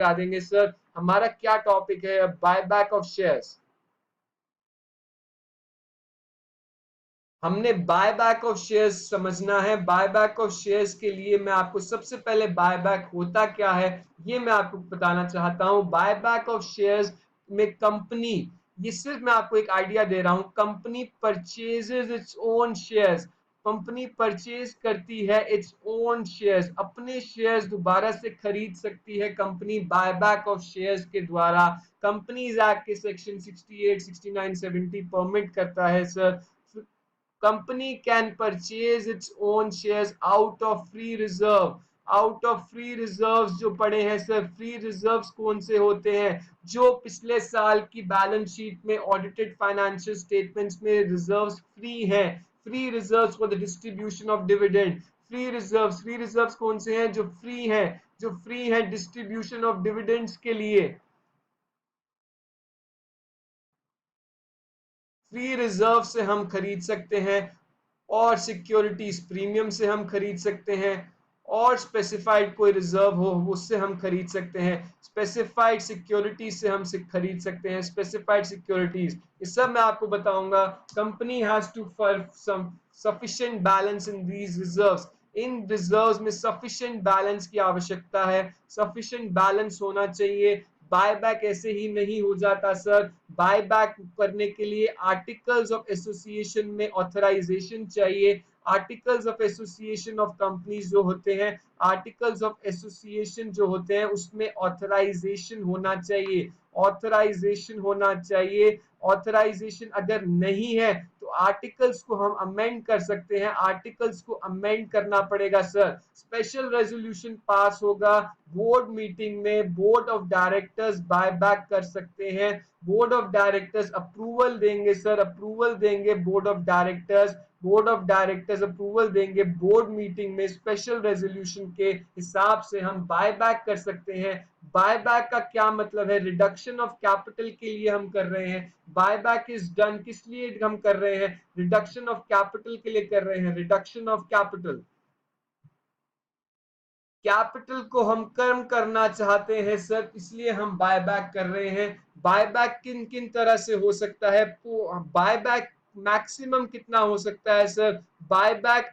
बता देंगे सर हमारा क्या टॉपिक है, बायबैक ऑफ शेयर्स। हमने बायबैक ऑफ शेयर्स समझना है। बायबैक ऑफ शेयर्स के लिए मैं आपको सबसे पहले बायबैक होता क्या है ये मैं आपको बताना चाहता हूं। बायबैक ऑफ शेयर्स में कंपनी, ये सिर्फ मैं आपको एक आइडिया दे रहा हूं, company purchases it's own shares, company purchase करती है इट्स ओन शेयर्स, अपने शेयर्स दोबारा से खरीद सकती है कंपनी बायबैक ऑफ शेयर्स के द्वारा। कंपनीज एक्ट के सेक्शन 68, 69, 70 परमिट करता है sir. company can purchase its own shares out of free reserve। Out of free reserves जो पड़े हैं सर, फ्री रिजर्व्स कौन से होते हैं, जो पिछले साल की बैलेंस शीट में ऑडिटेड फाइनेंशियल स्टेटमेंट्स में रिजर्व्स फ्री हैं, free reserves for the distribution of dividend. Free reserves कौन से हैं, जो फ्री हैं, जो फ्री हैं डिस्ट्रीब्यूशन ऑफ डिविडेंड्स के लिए। फ्री रिजर्व से हम खरीद सकते हैं, और सिक्योरिटीज प्रीमियम से हम खरीद सकते हैं, और स्पेसिफाइड कोई रिजर्व हो उससे हम खरीद सकते हैं, स्पेसिफाइड सिक्योरिटीज से हम खरीद सकते हैं, स्पेसिफाइड सिक्योरिटीज, ये सब मैं आपको बताऊंगा। Company has to for some sufficient balance in these reserves. इन रिजर्व्स में सफिशिएंट बैलेंस की आवश्यकता है, सफिशिएंट बैलेंस होना चाहिए। बायबैक ऐसे ही नहीं हो जाता सर, बायबैक करने के लिए आर्टिकल्स ऑफ एसोसिएशन में ऑथराइजेशन चाहिए। Articles of association of companies जो होते हैं, आर्टिकल्स ऑफ एसोसिएशन जो होते हैं उसमें ऑथराइजेशन होना चाहिए, ऑथराइजेशन होना चाहिए। ऑथराइजेशन अगर नहीं है तो आर्टिकल्स को हम अमेंड कर सकते हैं, आर्टिकल्स को अमेंड करना पड़ेगा सर। स्पेशल रेजोल्यूशन पास होगा बोर्ड मीटिंग में, बोर्ड ऑफ डायरेक्टर्स बायबैक कर सकते हैं, बोर्ड ऑफ डायरेक्टर्स अप्रूवल देंगे सर, अप्रूवल देंगे board of directors, board of directors approval देंगे बोर्ड मीटिंग में, स्पेशल रेजोल्यूशन के हिसाब से हम बायबैक कर सकते हैं। बायबैक का क्या मतलब है, रिडक्शन ऑफ कैपिटल के लिए हम कर रहे हैं। बायबैक इज डन किस लिए हम कर रहे हैं, रिडक्शन ऑफ कैपिटल के लिए कर रहे हैं, रिडक्शन ऑफ कैपिटल। कैपिटल को हम कम करना चाहते हैं सर, इसलिए हम बायबैक कर रहे हैं। बायबैक किन किन तरह से हो सकता है, बायबैक मैक्सिमम कितना हो सकता है sir, buyback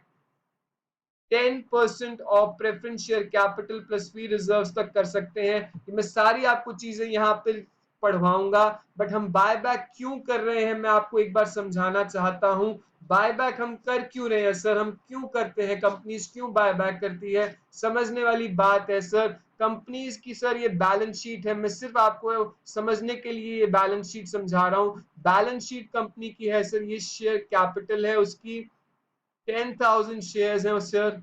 10% of preference share capital plus free reserves तक कर सकते हैं। मैं सारी आपको चीजें यहाँ पे पढ़वाऊंगा, बट हम बायबैक क्यों कर रहे हैं मैं आपको एक बार समझाना चाहता हूं। बायबैक हम कर क्यों रहे हैं सर, हम क्यों करते हैं, कंपनीज क्यों बायबैक करती है, समझने वाली बात है सर। कंपनीज की सर ये बैलेंस शीट है, मैं सिर्फ आपको समझने के लिए ये बैलेंस शीट समझा रहा हूँ। बैलेंस शीट कंपनी की है सर, ये शेयर कैपिटल है उसकी 10,000 शेयर्स हैं सर।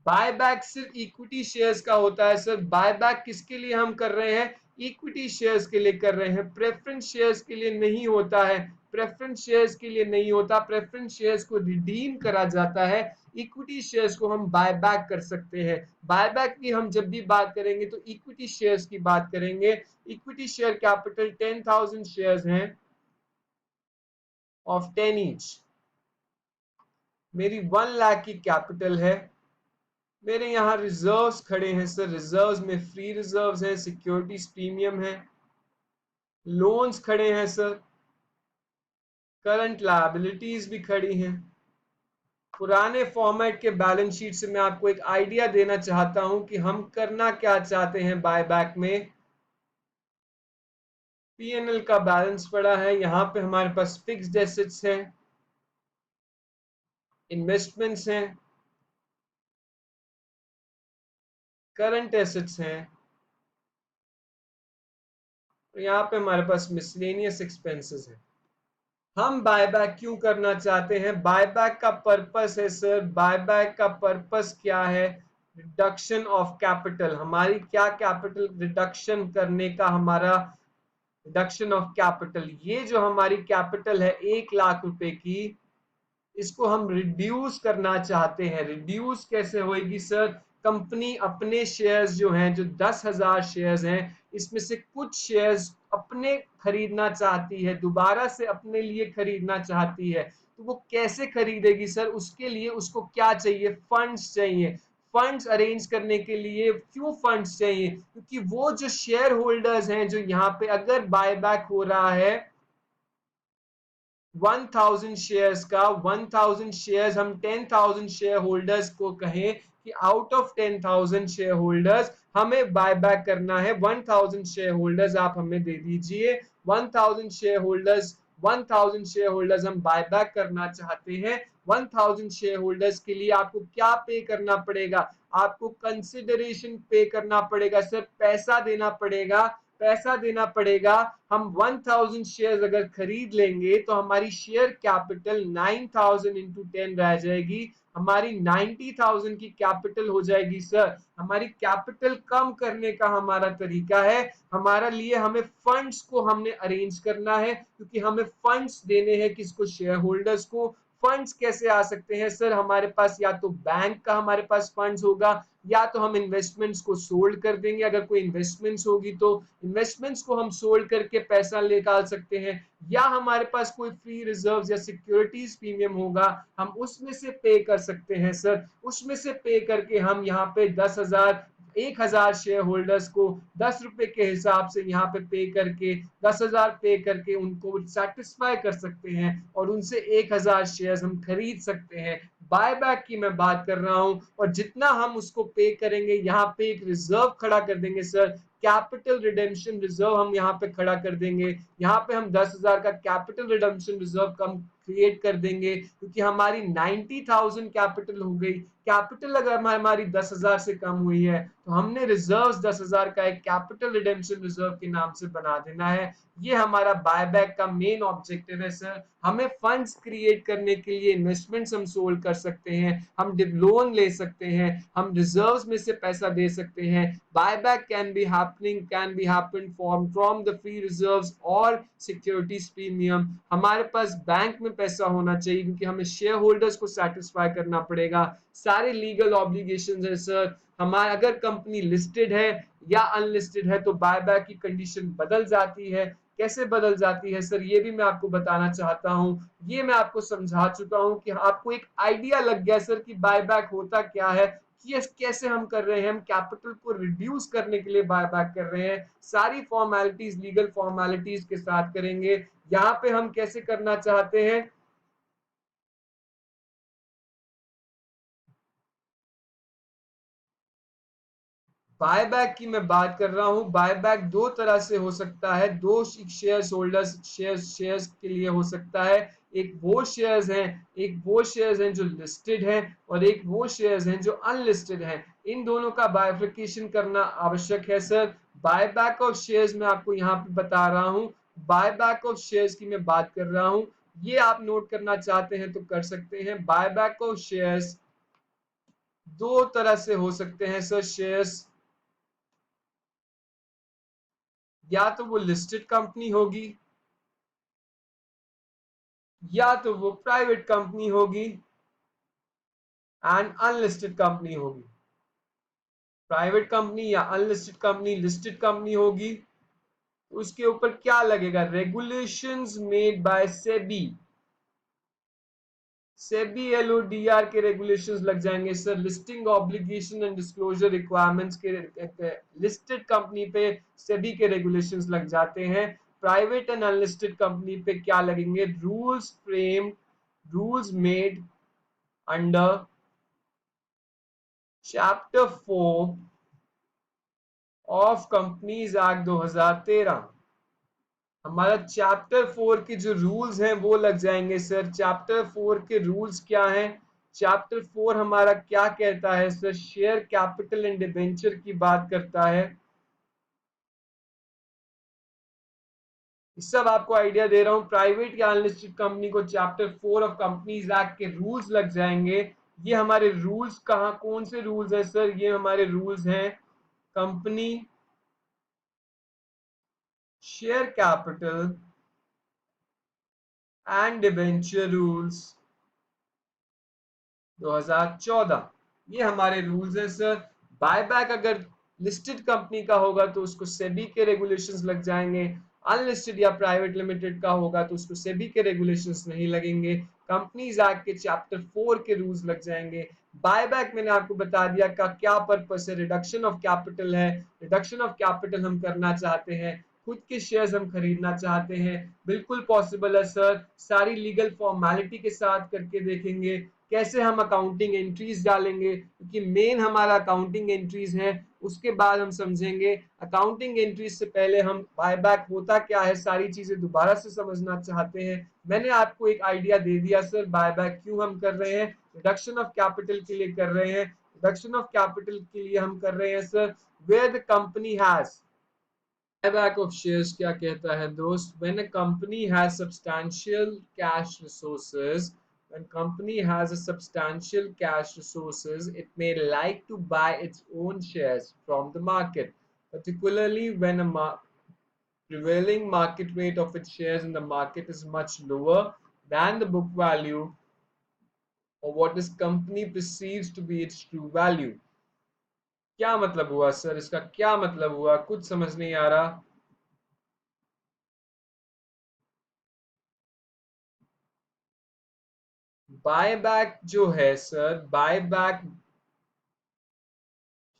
बायबैक सिर्फ इक्विटी शेयर्स का होता है सर। बायबैक किसके लिए हम कर रहे हैं, इक्विटी शेयर्स के लिए कर रहे हैं, प्रेफरेंस शेयर्स के लिए नहीं होता है, प्रेफरेंस शेयर्स के लिए नहीं होता। प्रेफरेंस शेयर्स को रिडीम करा जाता है, इक्विटी शेयर्स को हम बायबैक कर सकते हैं। बायबैक की हम जब भी बात करेंगे तो इक्विटी शेयर्स की बात करेंगे। इक्विटी शेयर कैपिटल 10,000 शेयर्स हैं ऑफ 10 ईच, मेरी 1 लाख की कैपिटल है। मेरे यहाँ रिजर्व्स खड़े हैं सर, रिजर्व्स में फ्री रिजर्व्स हैं, सिक्योरिटीज प्रीमियम है, लोन्स खड़े हैं सर, करंट लायबिलिटीज भी खड़ी हैं। पुराने फॉर्मेट के बैलेंस शीट से मैं आपको एक आइडिया देना चाहता हूं कि हम करना क्या चाहते हैं बायबैक में। पीएनएल का बैलेंस पड़ा है, यहाँ पे हमारे पास फिक्स्ड एसेट्स हैं, इन्वेस्टमेंट्स हैं, करंट एसेट्स हैं, और यहाँ पे हमारे पास मिसलेनियस एक्सपेंसेस हैं। हम बायबैक क्यों करना चाहते हैं, बायबैक का पर्पस है सर, बायबैक का पर्पस क्या है, रिडक्शन ऑफ कैपिटल। हमारी क्या कैपिटल रिडक्शन करने का हमारा रिडक्शन ऑफ कैपिटल, ये जो हमारी कैपिटल है 1 लाख रुपए की, इसको हम रिड्यूस करना चाहते हैं। रिड्यूस कैसे होगी सर, कंपनी अपने शेयर्स जो हैं, जो 10,000 शेयर्स हैं, इसमें से कुछ शेयर्स अपने खरीदना चाहती है, दोबारा से अपने लिए खरीदना चाहती है। तो वो कैसे खरीदेगी सर, उसके लिए उसको क्या चाहिए, फंड्स चाहिए। फंड्स अरेंज करने के लिए क्यों फंड्स चाहिए, क्योंकि वो जो शेयर होल्डर्स हैं जो यहाँ पे अगर बायबैक हो रहा है 1000 शेयर्स का, 1000 शेयर्स हम 10,000 शेयर होल्डर्स को कहें कि आउट ऑफ 10,000 शेयर होल्डर्स हमें बायबैक करना है 1000 शेयर होल्डर्स आप हमें दे दीजिए 1000 शेयर होल्डर्स 1000 शेयर होल्डर्स हम बायबैक करना चाहते हैं 1000 शेयर होल्डर्स के लिए आपको क्या पे करना पड़ेगा, आपको कंसिडरेशन पे करना पड़ेगा सर, पैसा देना पड़ेगा, पैसा देना पड़ेगा। हम 1000 शेयर्स अगर खरीद लेंगे तो हमारी शेयर कैपिटल 9000 इंटू 10 रह जाएगी, हमारी 90,000 की कैपिटल हो जाएगी सर। हमारी कैपिटल कम करने का हमारा तरीका है, हमारा लिए हमें फंड्स को हमने अरेंज करना है, क्योंकि हमें फंड्स देने हैं किसको, शेयर होल्डर्स को। फंड्स कैसे आ सकते हैं सर, हमारे पास या तो बैंक का हमारे पास फंड्स होगा, या तो हम इन्वेस्टमेंट्स को सोल्ड कर देंगे, अगर कोई इन्वेस्टमेंट्स होगी तो इन्वेस्टमेंट्स को हम सोल्ड करके पैसा निकाल सकते हैं, या हमारे पास कोई फ्री रिजर्व्स या सिक्योरिटीज प्रीमियम होगा, हम उसमें से पे कर सकते हैं सर। उसमें से पे करके हम यहाँ पे 10,000 शेयर होल्डर्स को 10 रुपए के हिसाब से यहाँ पे पे करके 10,000 पे करके उनको सेटिस्फाई कर सकते हैं और उनसे 1,000 शेयर्स हम खरीद सकते हैं। बायबैक की मैं बात कर रहा हूं, और जितना हम उसको पे करेंगे यहाँ पे एक रिजर्व खड़ा कर देंगे सर, कैपिटल रिडेम्पशन रिजर्व हम यहाँ पे खड़ा कर देंगे। यहाँ पे हम 10,000 का कैपिटल रिडेम्पशन रिजर्व कम क्रिएट कर देंगे, क्योंकि हमारी 90,000 कैपिटल हो गई। कैपिटल अगर हमारी 10,000 से कम हुई है तो हमने रिजर्व्स 10,000 का एक कैपिटल रिडेम्पशन रिजर्व के नाम से बना देना है। ये हमारा बायबैक का मेन ऑब्जेक्टिव है सर। हमें फंड्स क्रिएट करने के लिए इन्वेस्टमेंट्स हम सोल्ड कर सकते हैं, हम लोन ले सकते हैं, हम रिजर्व्स में से पैसा दे सकते हैं। Buyback can be happen from the free reserves और सिक्योरिटीज प्रीमियम। हमारे पास बैंक में पैसा होना चाहिए, क्योंकि हमें शेयर होल्डर्स को सेटिस्फाई करना पड़ेगा। सारे लीगल ऑब्लिगेशंस है सर। हमारा अगर कंपनी लिस्टेड है या अनलिस्टेड है तो बायबैक की कंडीशन बदल जाती है। कैसे बदल जाती है सर, ये भी मैं आपको बताना चाहता हूं। ये मैं आपको समझा चुका हूं कि आपको एक आइडिया लग गया सर कि बायबैक होता क्या है, कि कैसे हम कर रहे हैं। हम कैपिटल को रिड्यूस करने के लिए बायबैक कर रहे हैं, सारी फॉर्मेलिटीज लीगल फॉर्मेलिटीज के साथ करेंगे। यहाँ पे हम कैसे करना चाहते हैं, बायबैक की मैं बात कर रहा हूं। बायबैक दो तरह से हो सकता है, दो शेयर होल्डर्स शेयर्स के लिए हो सकता है। एक वो शेयर्स हैं जो लिस्टेड हैं, और एक वो शेयर्स हैं जो अनलिस्टेड हैं। इन दोनों का बाइफिकेशन करना आवश्यक है सर। बायबैक ऑफ शेयर्स मैं आपको यहाँ पे बता रहा हूँ, बायबैक ऑफ शेयर्स की मैं बात कर रहा हूँ। ये आप नोट करना चाहते हैं तो कर सकते हैं। बायबैक ऑफ शेयर्स दो तरह से हो सकते हैं सर। शेयर्स या तो वो लिस्टेड कंपनी होगी, या तो वो प्राइवेट कंपनी होगी, एंड अनलिस्टेड कंपनी होगी। प्राइवेट कंपनी या अनलिस्टेड कंपनी, लिस्टेड कंपनी होगी, उसके ऊपर क्या लगेगा, regulations made by SEBI. SEBI LODR के रेगुलेशंस लग जाएंगे sir. Listing obligation and disclosure requirements के लिस्टेड कंपनी पे सेबी के रेगुलेशंस लग जाते हैं। प्राइवेट एंड अनलिस्टेड कंपनी पे क्या लगेंगे, rules made under chapter 4 of companies act 2013। हमारा चैप्टर 4 के जो रूल्स हैं वो लग जाएंगे सर। चैप्टर 4 के रूल्स क्या हैं, चैप्टर 4 हमारा क्या कहता है sir, share capital and debenture की बात करता है। इस सब आपको आइडिया दे रहा हूं। प्राइवेट या अनलिस्टेड कंपनी को चैप्टर 4 ऑफ कंपनीज एक्ट के रूल्स लग जाएंगे। ये हमारे रूल्स कहाँ, कौन से रूल्स है सर, ये हमारे रूल्स हैं company share capital and debenture rules 2014। ये हमारे रूल्स हैं सर। बायबैक अगर लिस्टेड कंपनी का होगा तो उसको सेबी के रेगुलेशंस लग जाएंगे, अनलिस्टेड या प्राइवेट लिमिटेड का होगा तो उसको सेबी के रेगुलेशंस नहीं लगेंगे, कंपनीज एक्ट के चैप्टर 4 के रूल्स लग जाएंगे। बायबैक मैंने आपको बता दिया का क्या पर्पस है, रिडक्शन ऑफ कैपिटल है, रिडक्शन ऑफ कैपिटल हम करना चाहते हैं, खुद के शेयर्स हम खरीदना चाहते हैं, बिल्कुल पॉसिबल है सर, सारी लीगल फॉर्मेलिटी के साथ करके देखेंगे, कैसे हम अकाउंटिंग एंट्रीज डालेंगे, क्योंकि मेन हमारा अकाउंटिंग एंट्रीज है, उसके बाद हम समझेंगे अकाउंटिंग एंट्रीज से पहले हम बायबैक होता क्या है, सारी चीजें दोबारा से समझना चाहते हैं। मैंने आपको एक आइडिया दे दिया सर बायबैक क्यों हम कर रहे हैं, रिडक्शन ऑफ कैपिटल के लिए कर रहे हैं, रिडक्शन ऑफ कैपिटल के लिए हम कर रहे हैं sir where the company has buyback of shares क्या कहता है दोस्त, when a company has substantial cash resources, when company has a substantial cash resources, it may like to buy its own shares from the market, particularly when a prevailing market rate of its shares in the market is much lower than the book value or what this company perceives to be its true value। क्या मतलब हुआ sir, इसका क्या मतलब हुआ, कुछ समझ नहीं आ रहा। बायबैक जो है सर, बायबैक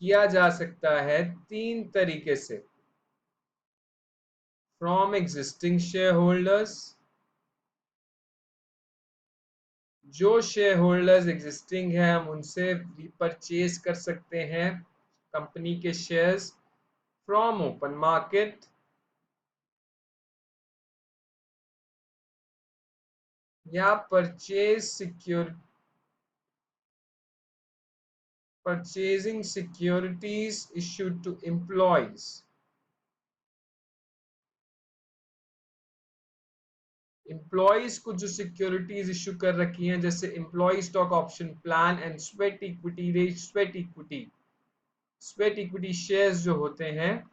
किया जा सकता है 3 तरीके से, फ्रॉम एग्जिस्टिंग शेयर होल्डर्स, जो शेयर होल्डर्स एग्जिस्टिंग है हम उनसे रिपरचेज कर सकते हैं कंपनी के शेयर्स, फ्रॉम ओपन मार्केट, या purchasing securities issued to employees. Employees को जो सिक्योरिटीज इश्यू कर रखी हैं, जैसे employee stock option plan and sweat equity shares जो होते हैं,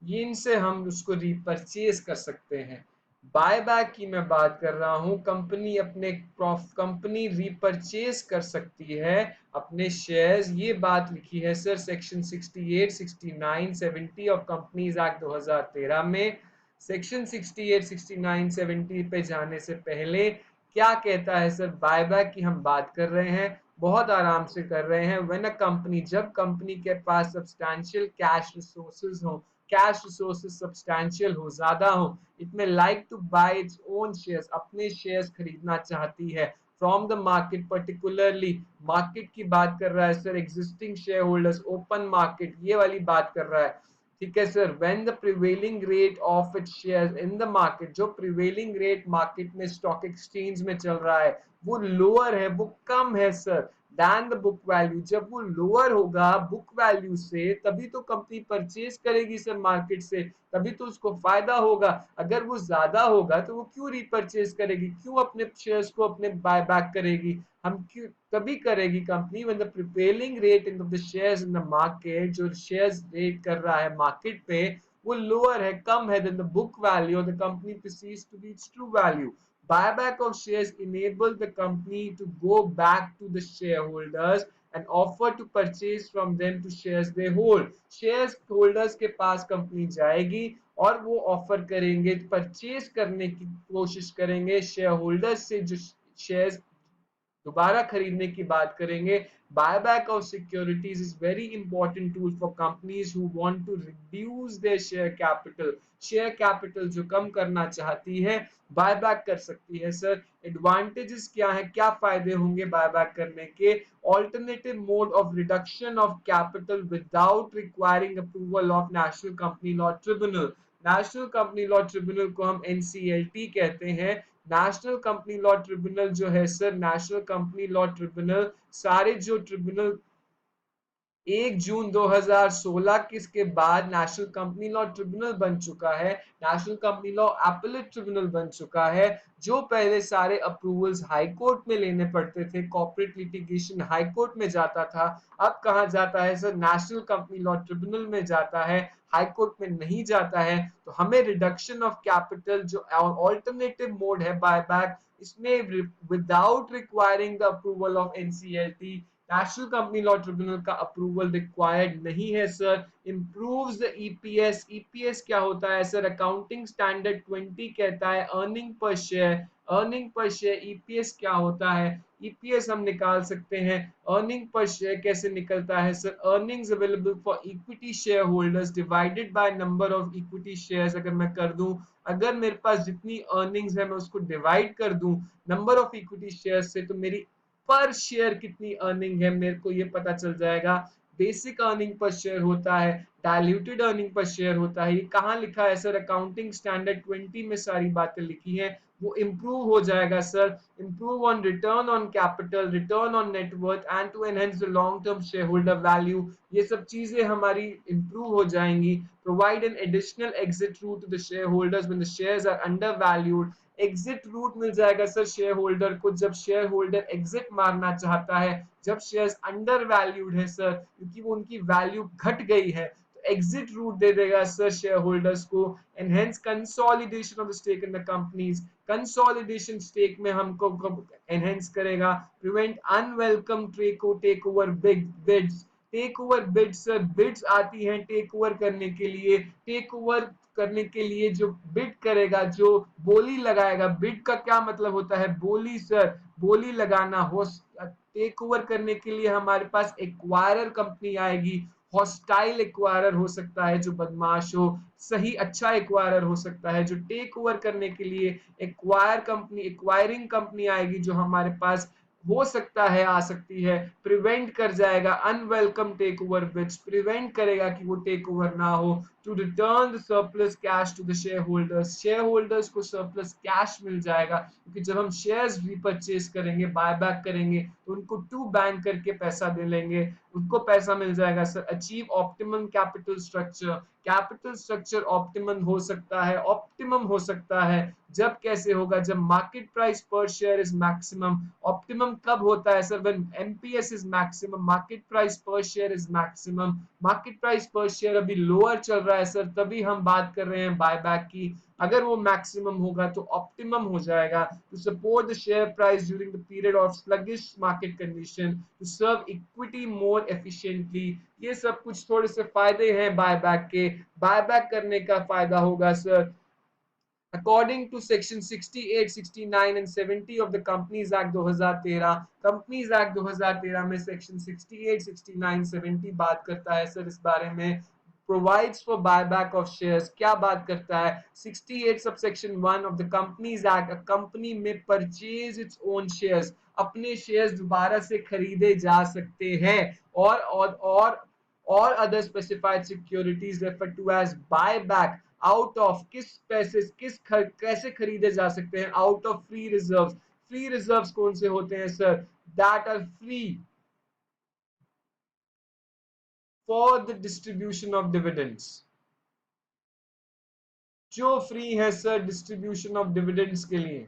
ये इनसे हम उसको रिपरचेज कर सकते हैं। बायबैक की मैं बात कर रहा हूं, कंपनी रिपरचेज कर सकती है अपने शेयर्स, ये बात लिखी है sir section 68, 69, 70 of companies act 2013 में। सेक्शन 68, 69, 70 पे जाने से पहले क्या कहता है सर, बायबैक की हम बात कर रहे हैं, बहुत आराम से कर रहे हैं। व्हेन अ कंपनी, जब कंपनी के पास सब्सटैंशियल कैश रिसोर्सेज हो, कैश रिसोर्सेज सब्सटैंशियल हो, ज्यादा हो, it may like to buy its own shares, अपने शेयर्स खरीदना चाहती है from the market, particularly market की बात कर रहा है sir, existing share holders, open market ये वाली बात कर रहा है। ठीक है sir, when the prevailing rate of its shares in the market, जो प्रिवेलिंग रेट मार्केट में स्टॉक एक्सचेंज में चल रहा है वो लोअर है, वो कम है sir than the book value, जब वो लोअर होगा बुक वैल्यू से तभी तो कंपनी परचेज करेगी सर मार्केट से, तभी तो उसको फायदा होगा। अगर वो ज्यादा होगा तो वो क्यों रिपर्चेज करेगी, क्यों अपने शेयर्स को अपने बाय बैक करेगी, हम क्यों तभी करेगी company when the prevailing rate in the shares in the market, जो शेयर्स रेट कर रहा है मार्केट पे वो लोअर है, कम है then the book value, the company perceives to be its true value. Buyback of shares enable the company to go back to the shareholders and offer to purchase from them to shares they hold. Shares holders के पास company जाएगी और वो offer करेंगे, purchase करने की कोशिश करेंगे share holders से, जो शेयर्स दोबारा खरीदने की बात करेंगे। Buyback of securities is very important tool for companies who want to reduce their share capital, share capital जो कम करना चाहती है बायबैक कर सकती है सर। एडवांटेजेस क्या है, क्या फायदे होंगे बायबैक करने के, alternative mode of reduction of capital without requiring approval of national company law tribunal. National company law tribunal को हम एनसीएलटी कहते हैं। नेशनल कंपनी लॉ ट्रिब्यूनल जो है sir, national company law tribunal, सारे जो ट्रिब्यूनल 1 जून 2016 किसके बाद नेशनल कंपनी लॉ ट्रिब्यूनल बन चुका है, national company law appellate tribunal बन चुका है। जो पहले सारे अप्रूवल्स हाई कोर्ट में लेने पड़ते थे, कॉर्पोरेट लिटिगेशन हाई कोर्ट में जाता था, अब कहां जाता है sir, national company law tribunal में जाता है, हाई कोर्ट में नहीं जाता है। तो हमें रिडक्शन ऑफ कैपिटल जो ऑल्टरनेटिव मोड है बायबैक, इसमें without requiring the approval of NCLT national company law tribunal का अप्रूवल रिक्वायर्ड नहीं है sir. Improves the EPS, EPS क्या होता है सर? अकाउंटिंग स्टैंडर्ड 20 कहता है earning per share, earning per share. EPS क्या होता है? ईपीएस हम निकाल सकते हैं। अर्निंग पर शेयर कैसे निकलता है sir? Earnings available for equity share holders divided by number of equity shares. अगर मैं कर दूं, अगर मेरे पास जितनी अर्निंग्स है मैं उसको डिवाइड कर दूं नंबर ऑफ इक्विटी शेयर से, तो मेरी पर शेयर कितनी अर्निंग है मेरे को ये पता चल जाएगा। बेसिक अर्निंग पर शेयर होता है, डायल्यूटेड अर्निंग पर शेयर होता है। ये कहाँ लिखा है सर? अकाउंटिंग स्टैंडर्ड 20 में सारी बातें लिखी हैं। वो इम्प्रूव हो जाएगा sir. Improve on return on capital, return on net worth and to enhance the long term shareholder value, ये सब चीजें हमारी इम्प्रूव हो जाएंगी। Provide an additional exit route to the share holders when the shares are undervalued. Exit route मिल जाएगा sir share holder को जब शेयर होल्डर एग्जिट मारना चाहता है, जब शेयर्स अंडर वैल्यूड है सर, क्योंकि वो उनकी वैल्यू घट गई है, तो एग्जिट रूट दे देगा सर शेयर होल्डर्स को। Enhance consolidation of the stake in the companies, consolidation stake में हमको एनहेंस करेगा। Prevent unwelcome take over big bids, take over bids sir, bids आती हैं टेक ओवर करने के लिए। टेक ओवर करने के लिए जो बिड करेगा, जो बोली लगाएगा, बिड का क्या मतलब होता है? बोली सर, बोली लगाना हो। टेक ओवर करने के लिए हमारे पास एक्वायरर कंपनी आएगी। हॉस्टाइल एक्वायरर हो सकता है जो बदमाश हो, सही अच्छा एक्वायरर हो सकता है। जो टेक ओवर करने के लिए एक्वायर कंपनी, एक्वायरिंग कंपनी आएगी जो हमारे पास हो सकता है, आ सकती है। प्रिवेंट कर जाएगा unwelcome take over bids, prevent करेगा कि वो टेक ओवर ना हो। To return the surplus cash to the share holders, share holders को सरप्लस कैश मिल जाएगा, क्योंकि जब हम शेयर्स रीपरचेज करेंगे, बाय बैक करेंगे, तो उनको टू बैंक करके पैसा दे लेंगे, उनको पैसा मिल जाएगा sir. Achieve optimum capital structure, capital structure optimum हो सकता है, ऑप्टिमम हो सकता है जब कैसे होगा? जब market price per share is maximum. Optimum कब होता है sir? When MPS is maximum, market price per share is maximum. Market price per share अभी लोअर चल रहा है सर, तभी हम बात कर रहे हैं बायबैक की। अगर वो मैक्सिमम होगा तो ऑप्टिमम हो जाएगा। To support the share price during the period of sluggish market condition, to serve equity more efficiently. ये सब कुछ थोड़े से फायदे हैं बायबैक के। बायबैक करने का फायदा होगा sir, according to section 68, 69 and 70 of the Companies Act 2013, Companies Act 2013 में section 68, 69, 70 बात करता है सर इस बारे में। provides for buyback of shares, क्या बात करता है? 68 subsection 1 of the Companies Act, a company may purchase its own shares, अपने शेयर्स दोबारा से खरीदे जा सकते हैं। और other specified securities referred to as buyback out of, किस पैसे, कैसे खरीदे जा सकते हैं? Out of free reserves. Free reserves कौन से होते हैं sir? That are free for the distribution of dividends, जो फ्री है सर डिस्ट्रीब्यूशन ऑफ डिविडेंड्स के लिए।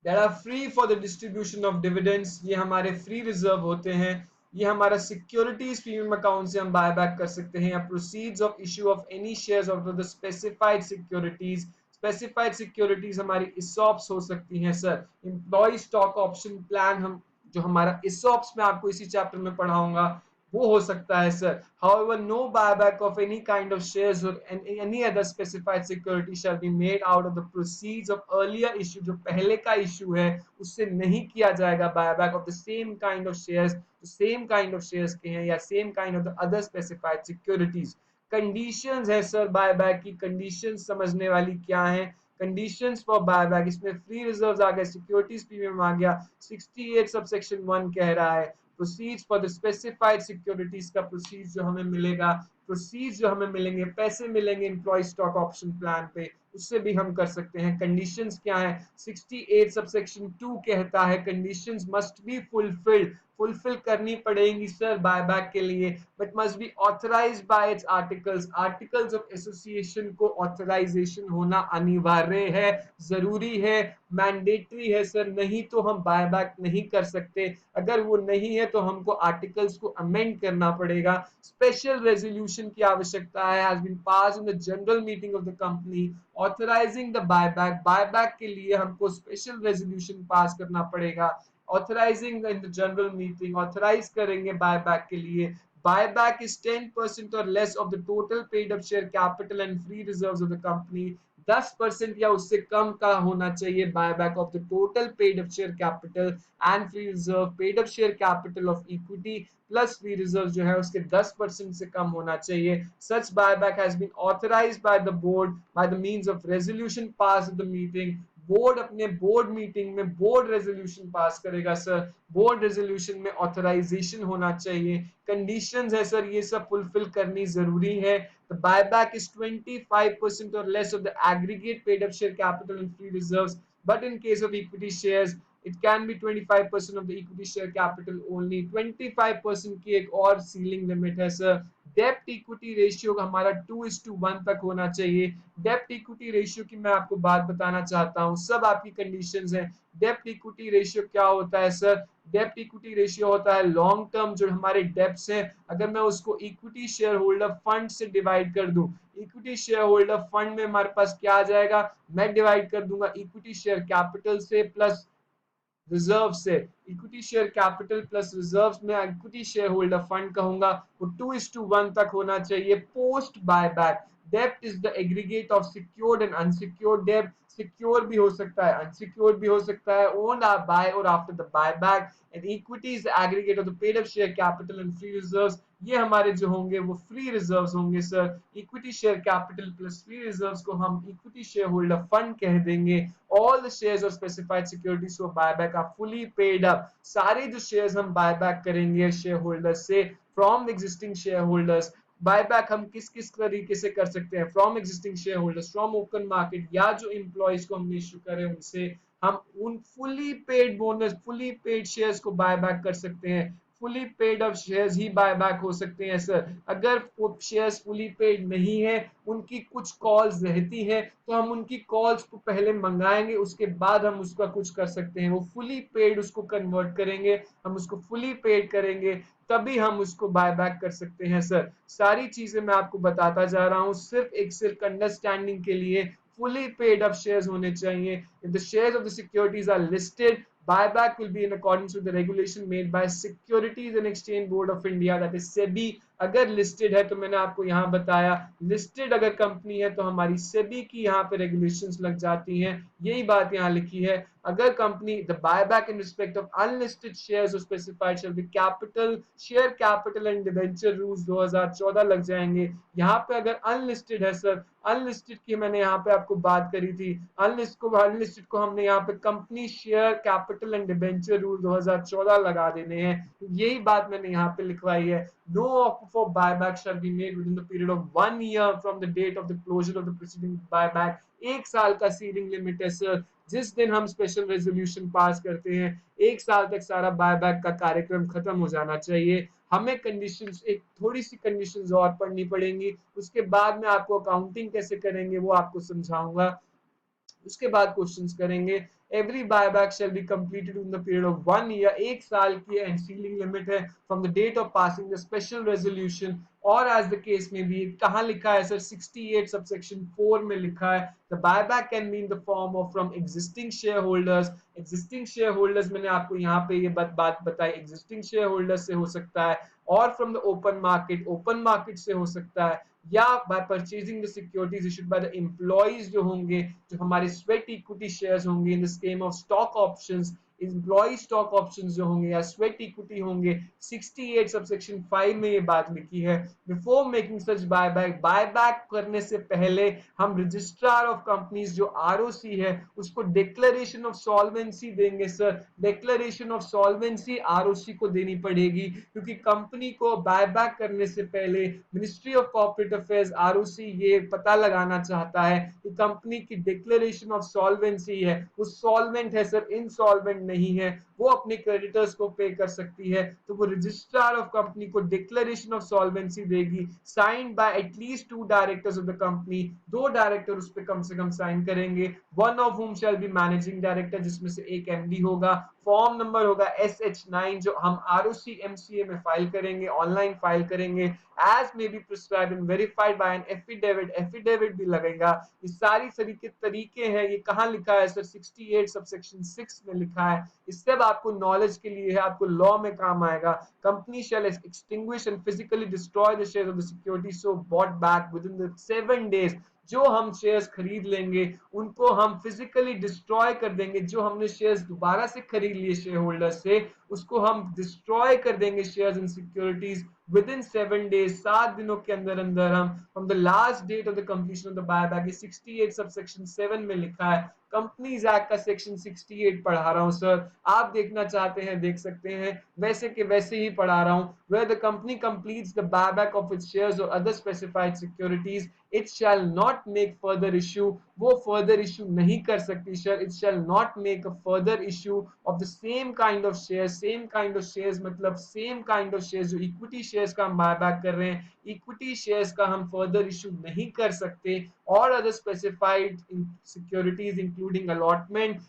That are free for the distribution of dividends, ये हमारे फ्री रिजर्व होते हैं। ये हमारा सिक्योरिटीज प्रीमियम अकाउंट से हम बाय बैक कर सकते हैं, या proceeds of issue of any shares of the specified securities. Specified securities हमारी इसॉप्स हो सकती हैं sir. Employee stock option plan, हम जो हमारा इसॉप्स में आपको इसी चैप्टर में पढ़ाऊंगा, वो हो सकता है sir. However, no buyback of any kind of shares or any other specified security shall be made out of the proceeds of earlier issue, जो पहले का issue है उससे नहीं किया जाएगा buyback of the same kind of shares, जो same kind of shares के हैं, या same kind of the other specified securities। Conditions है सर बायबैक की, कंडीशंस समझने वाली क्या है? कंडीशंस फॉर बायबैक, इसमें फ्री रिजर्व्स आ गए, सिक्योरिटीज प्रीमियम आ गया। 68 सबसेक्शन 1 कह रहा है proceeds for the specified securities का प्रोसीड्स जो हमें मिलेगा, प्रोसीड्स जो हमें मिलेंगे, पैसे मिलेंगे एम्प्लॉय स्टॉक ऑप्शन प्लान पे, उससे भी हम कर सकते हैं। कंडीशंस क्या है? 68 सबसेक्शन 2 कहता है conditions must be fulfilled fulfil करनी पड़ेंगी सर बायबैक के लिए, but must be authorised bye it's articles. Articles of association को ऑथराइजेशन होना अनिवार्य है, जरूरी है, मैंडेटरी है सर, नहीं तो हम बायबैक नहीं कर सकते। अगर वो नहीं है तो हमको आर्टिकल्स को अमेंड करना पड़ेगा। स्पेशल रेजोल्यूशन की आवश्यकता है, has been pass in the general meeting of the company authorising the buyback. Buyback के लिए हमको स्पेशल रेजोल्यूशन पास करना पड़ेगा। Authorising in the general meeting, authorise करेंगे बायबैक के लिए। Buyback is 10% or less of the total paid up share capital and free reserves of the company. 10% या उससे कम का होना चाहिए buyback of the total paid up share capital and free reserve. Paid up share capital of equity plus free reserve जो है उसके 10% से कम होना चाहिए। Such buyback has been authorised by the board by the means of resolution pass at the meeting. Board अपने board meeting में board resolution pass करेगा सर। बोर्ड रेजोल्यूशन में ऑथराइजेशन होना चाहिए। कंडीशंस है सर, ये सब फुलफिल करनी जरूरी है। The buyback is 25% or less of the aggregate paid up share capital and free reserves, but in case of equity shares it can be 25% of the equity share capital only। 25% की एक और ceiling limit है sir. डेप्ट equity ratio हमारा 2:1 तक होना चाहिए। डेप्ट equity ratio की मैं आपको बात बताना चाहता हूँ, सब आपकी कंडीशंस हैं। डेप्ट इक्विटी रेशियो क्या होता है सर? डेप्ट इक्विटी रेशियो होता है लॉन्ग टर्म जो हमारे डेप्ट्स हैं, अगर मैं उसको इक्विटी शेयर होल्डर फंड से डिवाइड कर दूं, इक्विटी शेयर होल्डर फंड में हमारे पास क्या आ जाएगा, मैं डिवाइड कर दूंगा इक्विटी शेयर कैपिटल से प्लस रिजर्व से। Equity share capital plus reserves में इक्विटी शेयर होल्डर फंड कहूंगा, वो 2:1 तक होना चाहिए post buyback. Dept is the aggregate of secured and unsecured dept. Secure भी हो सकता है, अनसिक्योर भी हो सकता है, ओन्ड बाय और after the buyback. And equity is the aggregate of the paid up share capital and free reserves. ये हमारे जो होंगे वो फ्री रिजर्व्स होंगे sir. Equity share capital plus free reserves को हम इक्विटी शेयर होल्डर फंड कह देंगे। all the shares or specified securities for buyback are fully paid up। सारे जो shares हम buyback करेंगे शेयर होल्डर से from the existing shareholders। Buyback हम किस किस तरीके से कर सकते हैं? From existing share holders, from open market, या जो एम्प्लॉइज को हमने इश्यू करे उनसे हम उन fully paid bonus, fully paid shares को बायबैक कर सकते हैं। Fully paid of shares he buyback हो सकते हैं सर। अगर शेयर्स फुली पेड नहीं है, उनकी कुछ कॉल्स रहती हैं, तो हम उनकी कॉल्स को पहले मंगाएंगे, उसके बाद हम उसका कुछ कर सकते हैं। वो फुली पेड उसको कन्वर्ट करेंगे, हम उसको फुली पेड करेंगे, तभी हम उसको बायबैक कर सकते हैं सर। सारी चीजें मैं आपको बताता जा रहा हूँ सिर्फ अंडरस्टैंडिंग के लिए। फुली पेड अप शेयर्स होने चाहिए। If the shares of the securities are listed, buyback will be in accordance with the regulation made by Securities and Exchange Board of India, that is SEBI। अगर listed है तो मैंने आपको यहाँ बताया, listed अगर कंपनी है तो हमारी सेबी की यहाँ पे रेगुलेशंस लग जाती हैं, यही बात यहाँ लिखी है। अगर company the buyback in respect of unlisted shares specified shall be capital, share capital and debenture rules 2014 लग जाएंगे। यहाँ पे अगर अनलिस्टेड है सर, अनलिस्टेड की मैंने यहाँ पे आपको बात करी थी, अनलिस्टेड को हमने यहाँ पे company share capital and debenture rule 2014 लगा देने हैं, यही बात मैंने यहाँ पे लिखवाई है। No offer for buyback shall be made within the period of 1 year from the date of the closure of the preceding buyback। 1 साल का सीलिंग लिमिट है सर। जिस दिन हम स्पेशल रेजोल्यूशन पास करते हैं, 1 साल तक सारा बायबैक का कार्यक्रम खत्म हो जाना चाहिए। हमें कंडीशंस, एक थोड़ी सी कंडीशंस और पढ़नी पड़ेंगी, उसके बाद में आपको अकाउंटिंग कैसे करेंगे वो आपको समझाऊंगा। उसके बाद क्वेश्चंस करेंगे। Every buyback shall be completed in the period of 1 year. 1 साल की एंड सीलिंग लिमिट है from the date of passing the special resolution. और एज द केस में भी कहाँ लिखा है सर? 68 सबसेक्शन 4 में लिखा है, the buyback can be in the form of from existing share holders. Existing share holders मैंने आपको यहाँ पे ये बात बताई, एग्जिस्टिंग शेयर होल्डर्स से हो सकता है, और from the open market, open market से हो सकता है, या by purchasing the securities issued by the employees जो होंगे, जो हमारे स्वेट इक्विटी शेयर्स होंगे in the scheme of stock options, employee stock options जो होंगे या स्वेट इक्विटी होंगे। 68 सबसेक्शन 5 में ये बात लिखी है। Before making such buyback, buyback करने से पहले हम रजिस्ट्रार ऑफ कंपनीज जो आरओसी है उसको डिक्लेरेशन ऑफ सॉल्वेंसी देंगे sir. Declaration of solvency ROC को देनी पड़ेगी, क्योंकि कंपनी को बायबैक करने से पहले ministry of corporate affairs ROC ये पता लगाना चाहता है कि कंपनी की डिक्लेरेशन ऑफ सॉल्वेंसी है वो सॉल्वेंट है सर, इनसॉल्वेंट पेमेंट नहीं है वो अपने क्रेडिटर्स को पे कर सकती है, तो वो रजिस्ट्रार ऑफ कंपनी को डिक्लेरेशन ऑफ सॉल्वेंसी देगी, signed by at least 2 directors of the company, 2 director उस पे कम से कम साइन करेंगे, one of whom shall be managing director, जिसमें से एक एमडी होगा। फॉर्म नंबर होगा SH9 जो हम ROC MCA में फाइल करेंगे, ऑनलाइन फाइल करेंगे, as may be prescribed and verified by an affidavit, affidavit भी लगेगा। ये सारी तरीके हैं, ये कहाँ लिखा है सर? 68 सबसेक्शन 6 में लिखा है। इस सब आपको नॉलेज के लिए है, आपको लॉ में काम आएगा। Company shall extinguish and physically destroy the shares of the security so bought back with in the 7 days. जो हम शेयर्स खरीद लेंगे उनको हम फिजिकली डिस्ट्रॉय कर देंगे, जो हमने शेयर्स दोबारा से खरीद लिए शेयर होल्डर से उसको हम डिस्ट्रॉय कर देंगे shares in securities within 7 days, 7 दिनों के अंदर अंदर हम from the last date of the completion of the buyback. 68 subsection 7 में लिखा है। कंपनीज एक्ट का सेक्शन 68 पढ़ा रहा हूं सर, आप देखना चाहते हैं देख सकते हैं, वैसे के वैसे ही पढ़ा रहा हूं। where the company completes the buyback of its shares or other specified securities, it shall not make further issue, वो further issue नहीं कर सकती sir, it shall not make a further issue of the same kind of shares, same kind of shares मतलब same kind of shares, जो equity shares का हम buyback कर रहे हैं, equity shares का हम further issue नहीं कर सकते, और other specified securities including allotment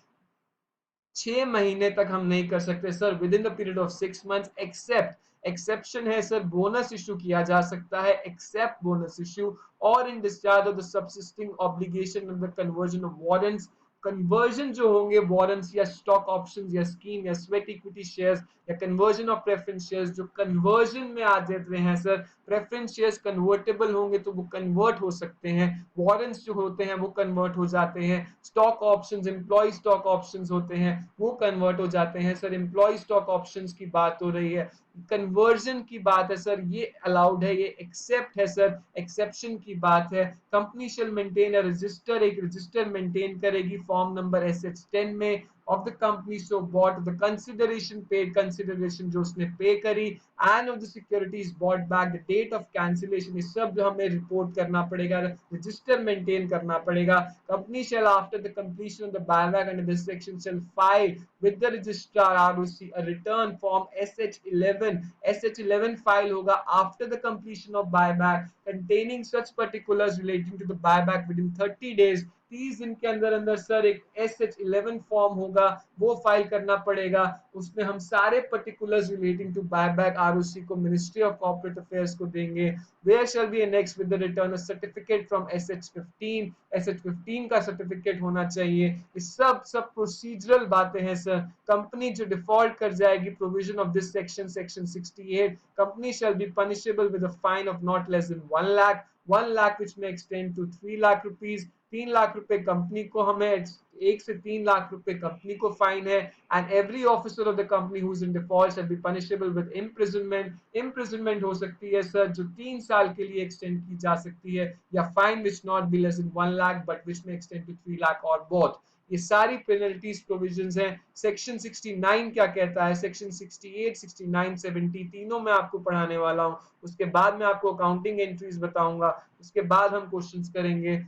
6 महीने तक हम नहीं कर सकते sir, within the period of 6 months, except, exception है सर, बोनस इशू किया जा सकता है, एक्सेप्ट बोनस इशू, और in discharge of the subsisting obligation of the conversion of warrants, conversion जो होंगे वारंट्स या स्टॉक ऑप्शंस या स्कीम या स्वेट इक्विटी शेयर्स या कन्वर्जन ऑफ प्रेफरेंस शेयर्स जो कन्वर्जन में आ जाते हैं सर, प्रेफरेंस शेयर्स कन्वर्टेबल होंगे तो वो कन्वर्ट हो सकते हैं, वारंट्स जो होते हैं वो कन्वर्ट हो जाते हैं, stock options, employee stock options होते हैं वो कन्वर्ट हो जाते हैं सर, एम्प्लॉय स्टॉक ऑप्शंस की बात हो रही है, कन्वर्जन की बात है सर, ये अलाउड है, ये एक्सेप्ट है सर, एक्सेप्शन की बात है। Company shall maintain a register, एक रजिस्टर मेंटेन करेगी फॉर्म नंबर SH10 में of the company so bought, the consideration paid, consideration जो उसने पे करी, and of the securities bought back, the date of cancellation, ये सब जो हमें रिपोर्ट करना पड़ेगा, रजिस्टर मेंटेन करना पड़ेगा। Company shall after the completion of the buyback under this section shall file with the registrar ROC a return form SH11, SH11 file होगा after the completion of buyback containing such particulars relating to the buyback within 30 days, 30 दिन के अंदर अंदर sir एक SH11 form होगा वो file करना पड़ेगा, उसमें हम सारे particulars relating to buyback ROC को मिनिस्ट्री ऑफ कॉर्पोरेट अफेयर्स को देंगे। There shall be next with the return a certificate from SH15, SH15 का सर्टिफिकेट होना चाहिए। ये सब प्रोसीजरल बातें हैं सर। कंपनी जो डिफॉल्ट कर जाएगी provision of this section, section 68, company shall be punishable with a fine of not less than 1 lakh, 1 lakh which may extend to 3 lakh rupees, 3 lakh रुपए कंपनी को, हमें 1 से 3 लाख रुपए कंपनी को फाइन है। And every officer of the company who is in default shall be punishable with imprisonment, imprisonment हो सकती है सर जो 3 साल के लिए एक्सटेंड की जा सकती है, या fine which not be less than 1 lakh but which में एक्सटेंड टू 3 लाख और बोथ। ये सारी पेनल्टीज प्रोविजंस हैं। सेक्शन 69 क्या कहता है? सेक्शन 68, 69, 70 तीनों में आपको पढ़ाने वाला हूं। उसके बाद मैं आपको अकाउंटिंग एंट्रीज बताऊंगा, उसके बाद हम क्वेश्चंस करेंगे।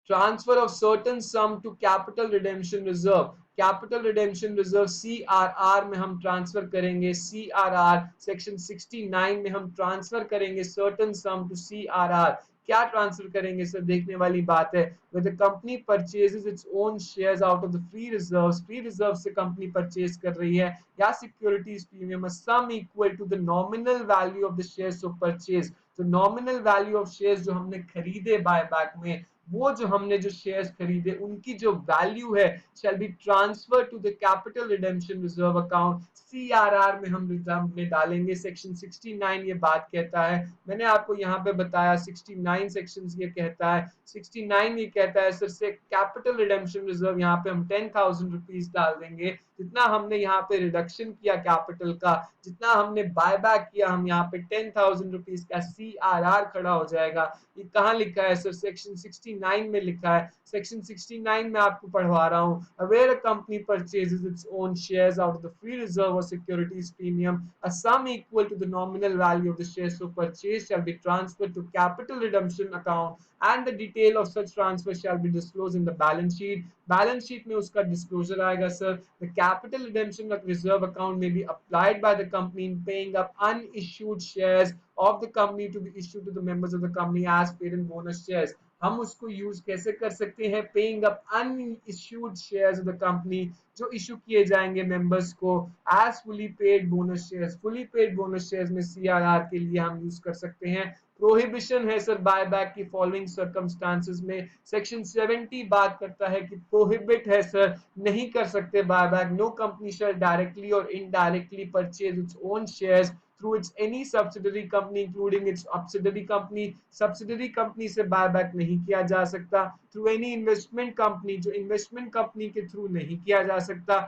transfer of certain sum to capital redemption reserve, capital redemption reserve CRR में हम ट्रांसफर करेंगे, CRR सेक्शन 69 में हम ट्रांसफर करेंगे सर्टेन सम टू CRR। क्या ट्रांसफर करेंगे सर? देखने वाली बात है। When the company purchases its own shares out of the free reserves, free reserve से कंपनी परचेज कर रही है, या securities premium a sum equal to the nominal value of the shares so purchased, तो नॉमिनल वैल्यू ऑफ शेयर्स जो हमने खरीदे buyback में, वो जो हमने जो शेयर्स खरीदे उनकी जो वैल्यू है shall be transfer to the capital redemption reserve account, CRR में हम रिजर्व में डालेंगे। सेक्शन 69 ये बात कहता है, मैंने आपको यहाँ पे बताया 69 सेक्शंस ये कहता है, 69 ये कहता है सर से कैपिटल रिडेम्पशन रिजर्व यहाँ पे हम 10,000 रुपीज डाल देंगे, जितना हमने यहाँ पे रिडक्शन किया कैपिटल का, जितना हमने बायबैक किया, हम यहाँ पे 10,000 रुपीज का CRR खड़ा हो जाएगा। ये कहाँ लिखा है सर? सेक्शन 69 में लिखा है। सेक्शन 69 में आपको पढ़वा रहा हूँ। Where a company purchases its own shares out of the free reserve or securities premium, a sum equal to the nominal value of the shares so purchased shall be transferred to capital redemption account and the detail of such transfer shall be disclosed in the balance sheet balance sheet में उसका disclosure आएगा sir. The capital redemption reserve account में be applied by the company in paying up unissued shares of the company to be issued to the members of the company as paid in bonus shares. हम उसको use कैसे कर सकते हैं? Paying up unissued shares of the company, जो issue किए जाएंगे members को as fully paid bonus shares. Fully paid bonus shares में सीआरआर के लिए हम यूज कर सकते हैं। प्रोहिबिशन है सर बायबैक की फॉलोइंग सर्कमस्टांसेस में। सेक्शन 70 बात करता है कि प्रोहिबिट है सर, नहीं कर सकते buyback. No company shall directly और indirectly purchase its own shares through its any subsidiary company including its subsidiary company। subsidiary company से बायबैक नहीं किया जा सकता। through any investment company, जो investment company के थ्रू नहीं किया जा सकता।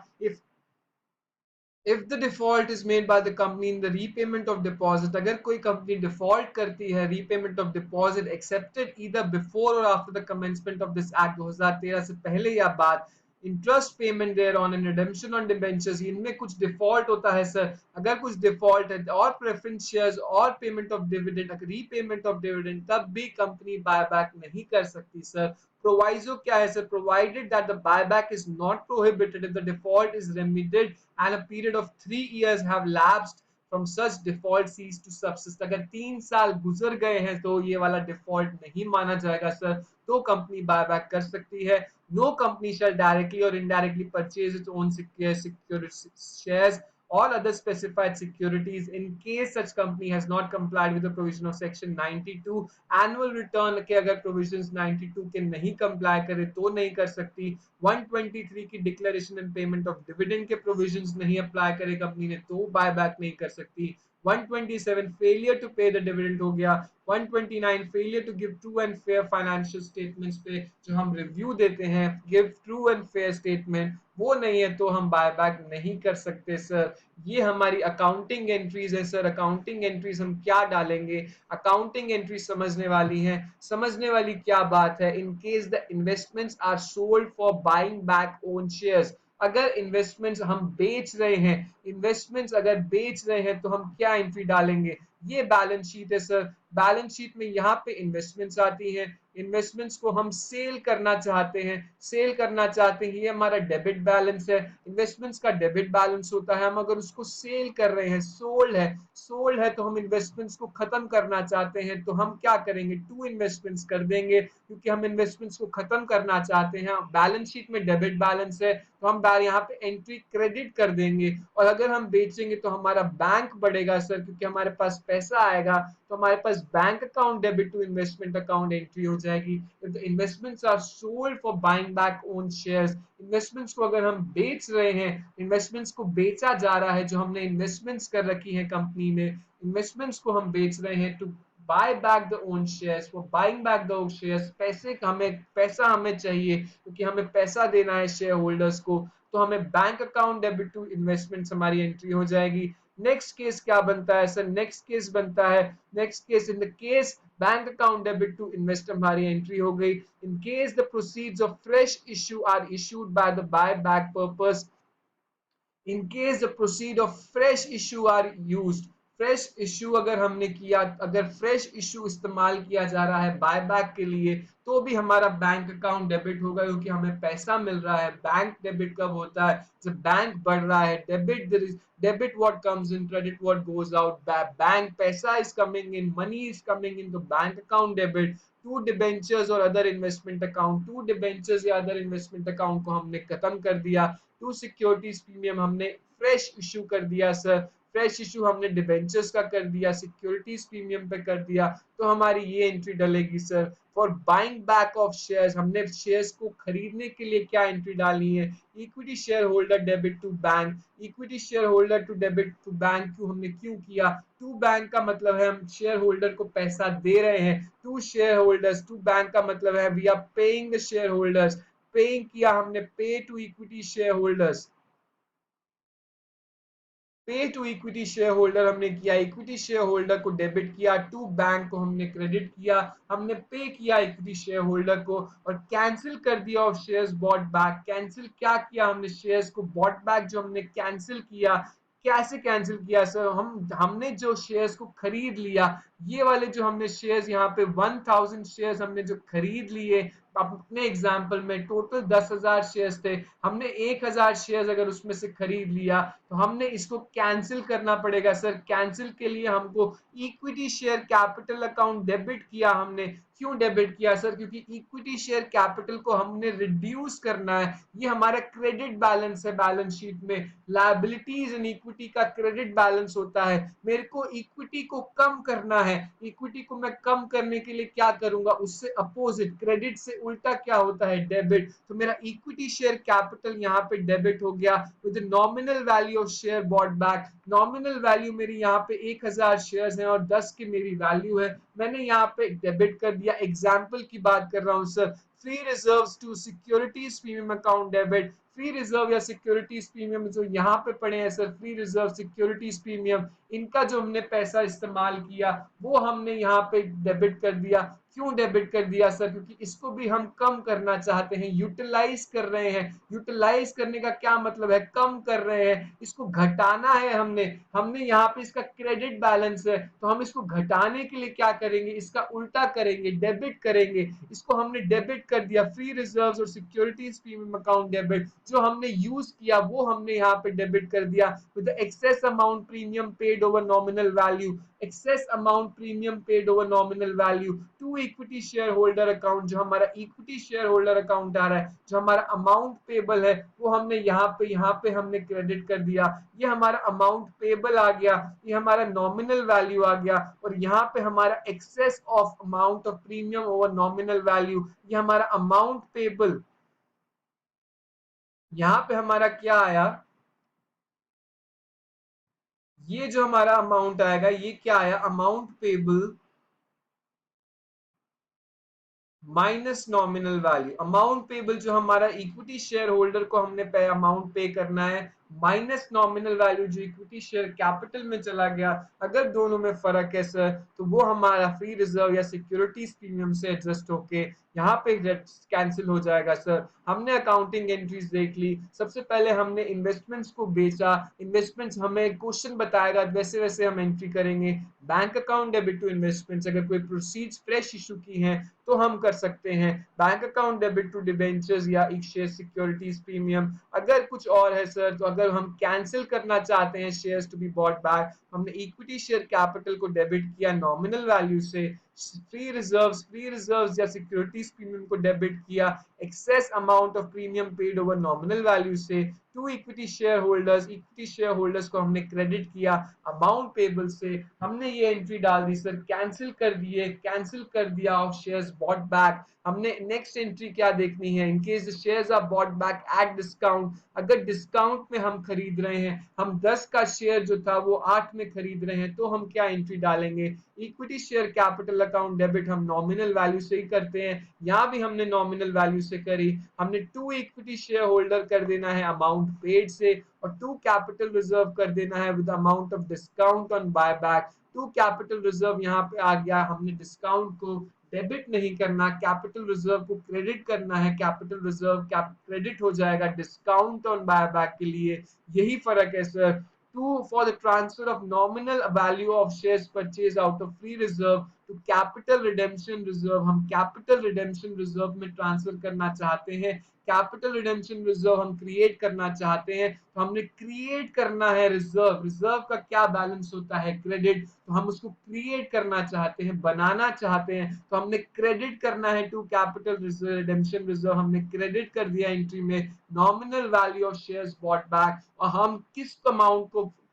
if the default is made by the company in the repayment of deposit, अगर कोई कंपनी डिफॉल्ट करती है repayment of deposit accepted either before or after the commencement of this act, 2013 से पहले या बाद, interest payment there on and redemption on debentures, इनमें कुछ डिफॉल्ट होता है सर। अगर कुछ डिफॉल्ट है और प्रेफरेंस शेयर्स और payment of dividend, repayment of dividend, तब भी कंपनी बायबैक नहीं कर सकती सर। प्रोवाइजो क्या है sir? Provided that the buyback is not prohibited if the default is remedied and a period of 3 years have lapsed from such default cease to subsist। अगर 3 साल गुजर गए हैं तो ये वाला डिफॉल्ट नहीं माना जाएगा सर, तो कंपनी बायबैक कर सकती है। नो कंपनी शैल डायरेक्टली और indirectly purchase its own security shares or other specified securities in case such company has not complied with the provision of section 92। annual return के अगर provisions 92 के नहीं comply करे तो नहीं कर सकती। 123 की declaration and payment of dividend के प्रोविजंस नहीं अप्लाई करे कंपनी ने तो बायबैक नहीं कर सकती। 127 failure to pay the dividend हो गया। 129 failure to give true and fair financial statements पे जो हम रिव्यू देते हैं, give true and fair statement, वो नहीं है तो हम बायबैक नहीं कर सकते सर। ये हमारी अकाउंटिंग एंट्रीज है सर। अकाउंटिंग एंट्रीज हम क्या डालेंगे? अकाउंटिंग एंट्री समझने वाली है। समझने वाली क्या बात है? In case the investments are sold for buying back own shares, अगर इन्वेस्टमेंट्स हम बेच रहे हैं, इन्वेस्टमेंट्स अगर बेच रहे हैं तो हम क्या एंट्री डालेंगे? ये बैलेंस शीट है सर। बैलेंस शीट में यहाँ पे इन्वेस्टमेंट्स आती हैं। इन्वेस्टमेंट्स को हम सेल करना चाहते हैं, सेल करना चाहते हैं, ये हमारा डेबिट बैलेंस है। इन्वेस्टमेंट्स का डेबिट बैलेंस होता है। हम अगर उसको सेल कर रहे हैं, सोल्ड है तो हम इन्वेस्टमेंट्स को खत्म करना चाहते हैं तो हम क्या करेंगे? टू इन्वेस्टमेंट्स कर देंगे, क्योंकि हम इन्वेस्टमेंट्स को खत्म करना चाहते हैं। बैलेंस शीट में डेबिट बैलेंस है तो हम यहाँ पे एंट्री क्रेडिट कर देंगे। और अगर हम बेचेंगे तो हमारा बैंक बढ़ेगा सर, क्योंकि हमारे पास पैसा आएगा तो हमारे पास bank account debit to investment account entry हो जाएगी। If the investments are sold for buying back own shares, investments को अगर हम बेच रहे हैं, इन्वेस्टमेंट्स को बेचा जा रहा है, जो हमने इन्वेस्टमेंट्स कर रखी है कंपनी में, इन्वेस्टमेंट्स को हम बेच रहे हैं to bye back the own shares, for buying back the shares. पैसा हमें चाहिए क्योंकि हमें पैसा देना है शेयर होल्डर्स को, तो हमें bank account debit to investments हमारी एंट्री हो जाएगी। नेक्स्ट केस क्या बनता है सर? नेक्स्ट केस बनता है, next case in the case bank account debit to invest हमारी एंट्री हो गई। In case the proceeds of fresh issue are issued by the buy back purpose, in case the proceed of fresh issue are used, fresh issue अगर हमने किया, अगर fresh issue इस्तेमाल किया जा रहा है बायबैक के लिए, तो भी हमारा बैंक अकाउंट डेबिट होगा, क्योंकि हमें पैसा मिल रहा है। बैंक डेबिट कब होता है? जब बैंक बढ़ रहा है। Debit what comes in, credit what goes out. Bank पैसा is coming in, money is coming in, तो bank account debit. To debentures और other investment account, to debentures या अदर इन्वेस्टमेंट अकाउंट को हमने खत्म कर दिया। टू सिक्योरिटीज प्रीमियम हमने फ्रेश इश्यू कर दिया सर। फ्रेश इशू हमने डिबेंचर्स का कर दिया, सिक्योरिटीज प्रीमियम पे कर दिया, तो हमारी ये एंट्री डलेगी sir. For buying back of shares, हमने शेयर्स को खरीदने के लिए क्या एंट्री डालनी है? Equity share holder debit to bank. Equity share holder to debit to bank क्यों किया? टू बैंक का मतलब है हम शेयर होल्डर को पैसा दे रहे हैं। To share holders, to bank का मतलब है we are paying the share holders. Paying किया हमने, pay to equity share holders, pay to equity share holder हमने किया। इक्विटी शेयर होल्डर को डेबिट किया, टू बैंक को हमने क्रेडिट किया। हमने पे किया इक्विटी शेयर होल्डर को और कैंसिल कर दिया of shares bought back. Cancel क्या किया हमने? शेयर्स को बॉट बैक जो हमने कैंसिल किया। कैसे कैंसिल किया सर? हमने जो शेयर्स को खरीद लिया, ये वाले जो हमने शेयर्स यहाँ पे 1000 शेयर्स हमने जो खरीद लिए, अपने एग्जाम्पल में टोटल 10,000 शेयर्स थे, हमने 1,000 शेयर्स अगर उसमें से खरीद लिया तो हमने इसको कैंसिल करना पड़ेगा सर। कैंसिल के लिए हमको equity share capital account debit किया हमने। क्यों डेबिट किया सर? क्योंकि इक्विटी शेयर कैपिटल को हमने रिड्यूस करना है। ये हमारा क्रेडिट बैलेंस है बैलेंस शीट में। लायबिलिटीज इन इक्विटी का क्रेडिट बैलेंस होता है। मेरे को इक्विटी को कम करना है। इक्विटी को मैं कम करने के लिए क्या करूंगा? उससे अपोजिट, क्रेडिट से उल्टा क्या होता है? डेबिट। तो मेरा इक्विटी शेयर कैपिटल यहाँ पे डेबिट हो गया with nominal value of share bought back. Nominal value मेरी यहाँ पे 1,000 शेयर्स हैं और 10 की मेरी वैल्यू है, मैंने यहाँ पे डेबिट कर दिया। एग्जाम्पल की बात कर रहा हूँ sir. Free reserves to securities premium account debit. Free reserve या सिक्योरिटीज प्रीमियम जो यहाँ पे पड़े हैं sir, free reserve securities premium, इनका जो हमने पैसा इस्तेमाल किया वो हमने यहाँ पे डेबिट कर दिया। क्यों डेबिट कर दिया सर? क्योंकि इसको भी हम कम करना चाहते हैं, यूटिलाइज कर रहे हैं। यूटिलाइज करने का क्या मतलब है? कम कर रहे हैं, इसको घटाना है हमने। हमने यहाँ पे इसका क्रेडिट बैलेंस है तो हम इसको घटाने के लिए क्या करेंगे? इसका उल्टा करेंगे, डेबिट करेंगे। इसको हमने डेबिट कर दिया। फ्री रिजर्व्स और सिक्योरिटीज प्रीमियम अकाउंट डेबिट जो हमने यूज किया वो हमने यहाँ पे डेबिट कर दिया with excess amount premium paid over nominal value. Excess amount premium paid over nominal value to equity share holder account. जो हमारा इक्विटी शेयर होल्डर अकाउंट आ रहा है, जो हमारा अमाउंट पेबल है, वो हमने यहाँ पे हमने क्रेडिट कर दिया। ये हमारा अमाउंट पेबल आ गया, ये हमारा नॉमिनल वैल्यू आ गया, और यहाँ पे हमारा excess of amount of premium over nominal value, ये हमारा अमाउंट पेबल। यहाँ पे हमारा क्या आया? ये जो हमारा अमाउंट आएगा ये क्या आया? Amount payable minus nominal value. Amount payable जो हमारा इक्विटी शेयर होल्डर को हमने पे अमाउंट पे करना है, माइनस नॉमिनल वैल्यू जो इक्विटी शेयर कैपिटल में चला गया। अगर दोनों में फर्क है सर तो वो हमारा फ्री रिजर्व या सिक्योरिटीज प्रीमियम से एडजस्ट होके यहाँ पे कैंसिल हो जाएगा सर। हमने अकाउंटिंग एंट्रीज देख ली। सबसे पहले हमने इन्वेस्टमेंट्स को बेचा। इन्वेस्टमेंट्स हमें क्वेश्चन बताएगा, वैसे वैसे हम एंट्री करेंगे। Bank account debit to investments, अगर कोई प्रोसीड्स फ्रेश इशू की हैं तो हम कर सकते हैं। Bank account debit to debentures या शेयर सिक्योरिटीज प्रीमियम। अगर कुछ और है सर तो अगर हम कैंसिल करना चाहते हैं shares to be bought back, हमने इक्विटी शेयर कैपिटल को डेबिट किया नॉमिनल वैल्यू से। फ्री रिजर्व्स या सिक्योरिटीज प्रीमियम को डेबिट किया excess amount of premium paid over nominal value से। टू इक्विटी शेयर होल्डर्स को हमने क्रेडिट किया अमाउंट पेबल से। हमने ये एंट्री डाल दी सर, कैंसिल कर दिया ऑफ शेयर्स बॉट बैक। हमने नेक्स्ट एंट्री क्या देखनी है? In case the shares are bought back at discount. अगर डिस्काउंट में हम खरीद रहे हैं, हम 10 का शेयर जो था वो 8 में खरीद रहे हैं, तो हम क्या एंट्री डालेंगे? Equity share capital account debit हम नॉमिनल वैल्यू से ही करते हैं। यहाँ भी हमने नॉमिनल वैल्यू से करी। हमने टू इक्विटी शेयर होल्डर कर देना है अमाउंट पेड से, और टू कैपिटल रिजर्व कर देना है with amount of discount on buy back. To capital reserve यहाँ पे आ गया, हमने डिस्काउंट को डेबिट नहीं करना, कैपिटल रिजर्व को क्रेडिट करना है। कैपिटल रिजर्व क्रेडिट हो जाएगा डिस्काउंट ऑन बाय बैक के लिए। यही फर्क है sir. To for the transfer of nominal value of shares purchase out of free reserve to capital redemption reserve, हम कैपिटल रिडेम्पशन रिजर्व में ट्रांसफर करना चाहते हैं। कैपिटल रिडेम्पशन रिजर्व हम क्रिएट करना चाहते हैं, तो हमने क्रिएट करना है रिजर्व। रिजर्व का क्या बैलेंस होता है? क्रेडिट। तो हम उसको क्रिएट करना चाहते हैं, बनाना चाहते हैं, तो हमने क्रेडिट करना है टू कैपिटल रिडेम्पशन रिजर्व। हमने क्रेडिट कर दिया एंट्री में nominal value of shares bought back. और हम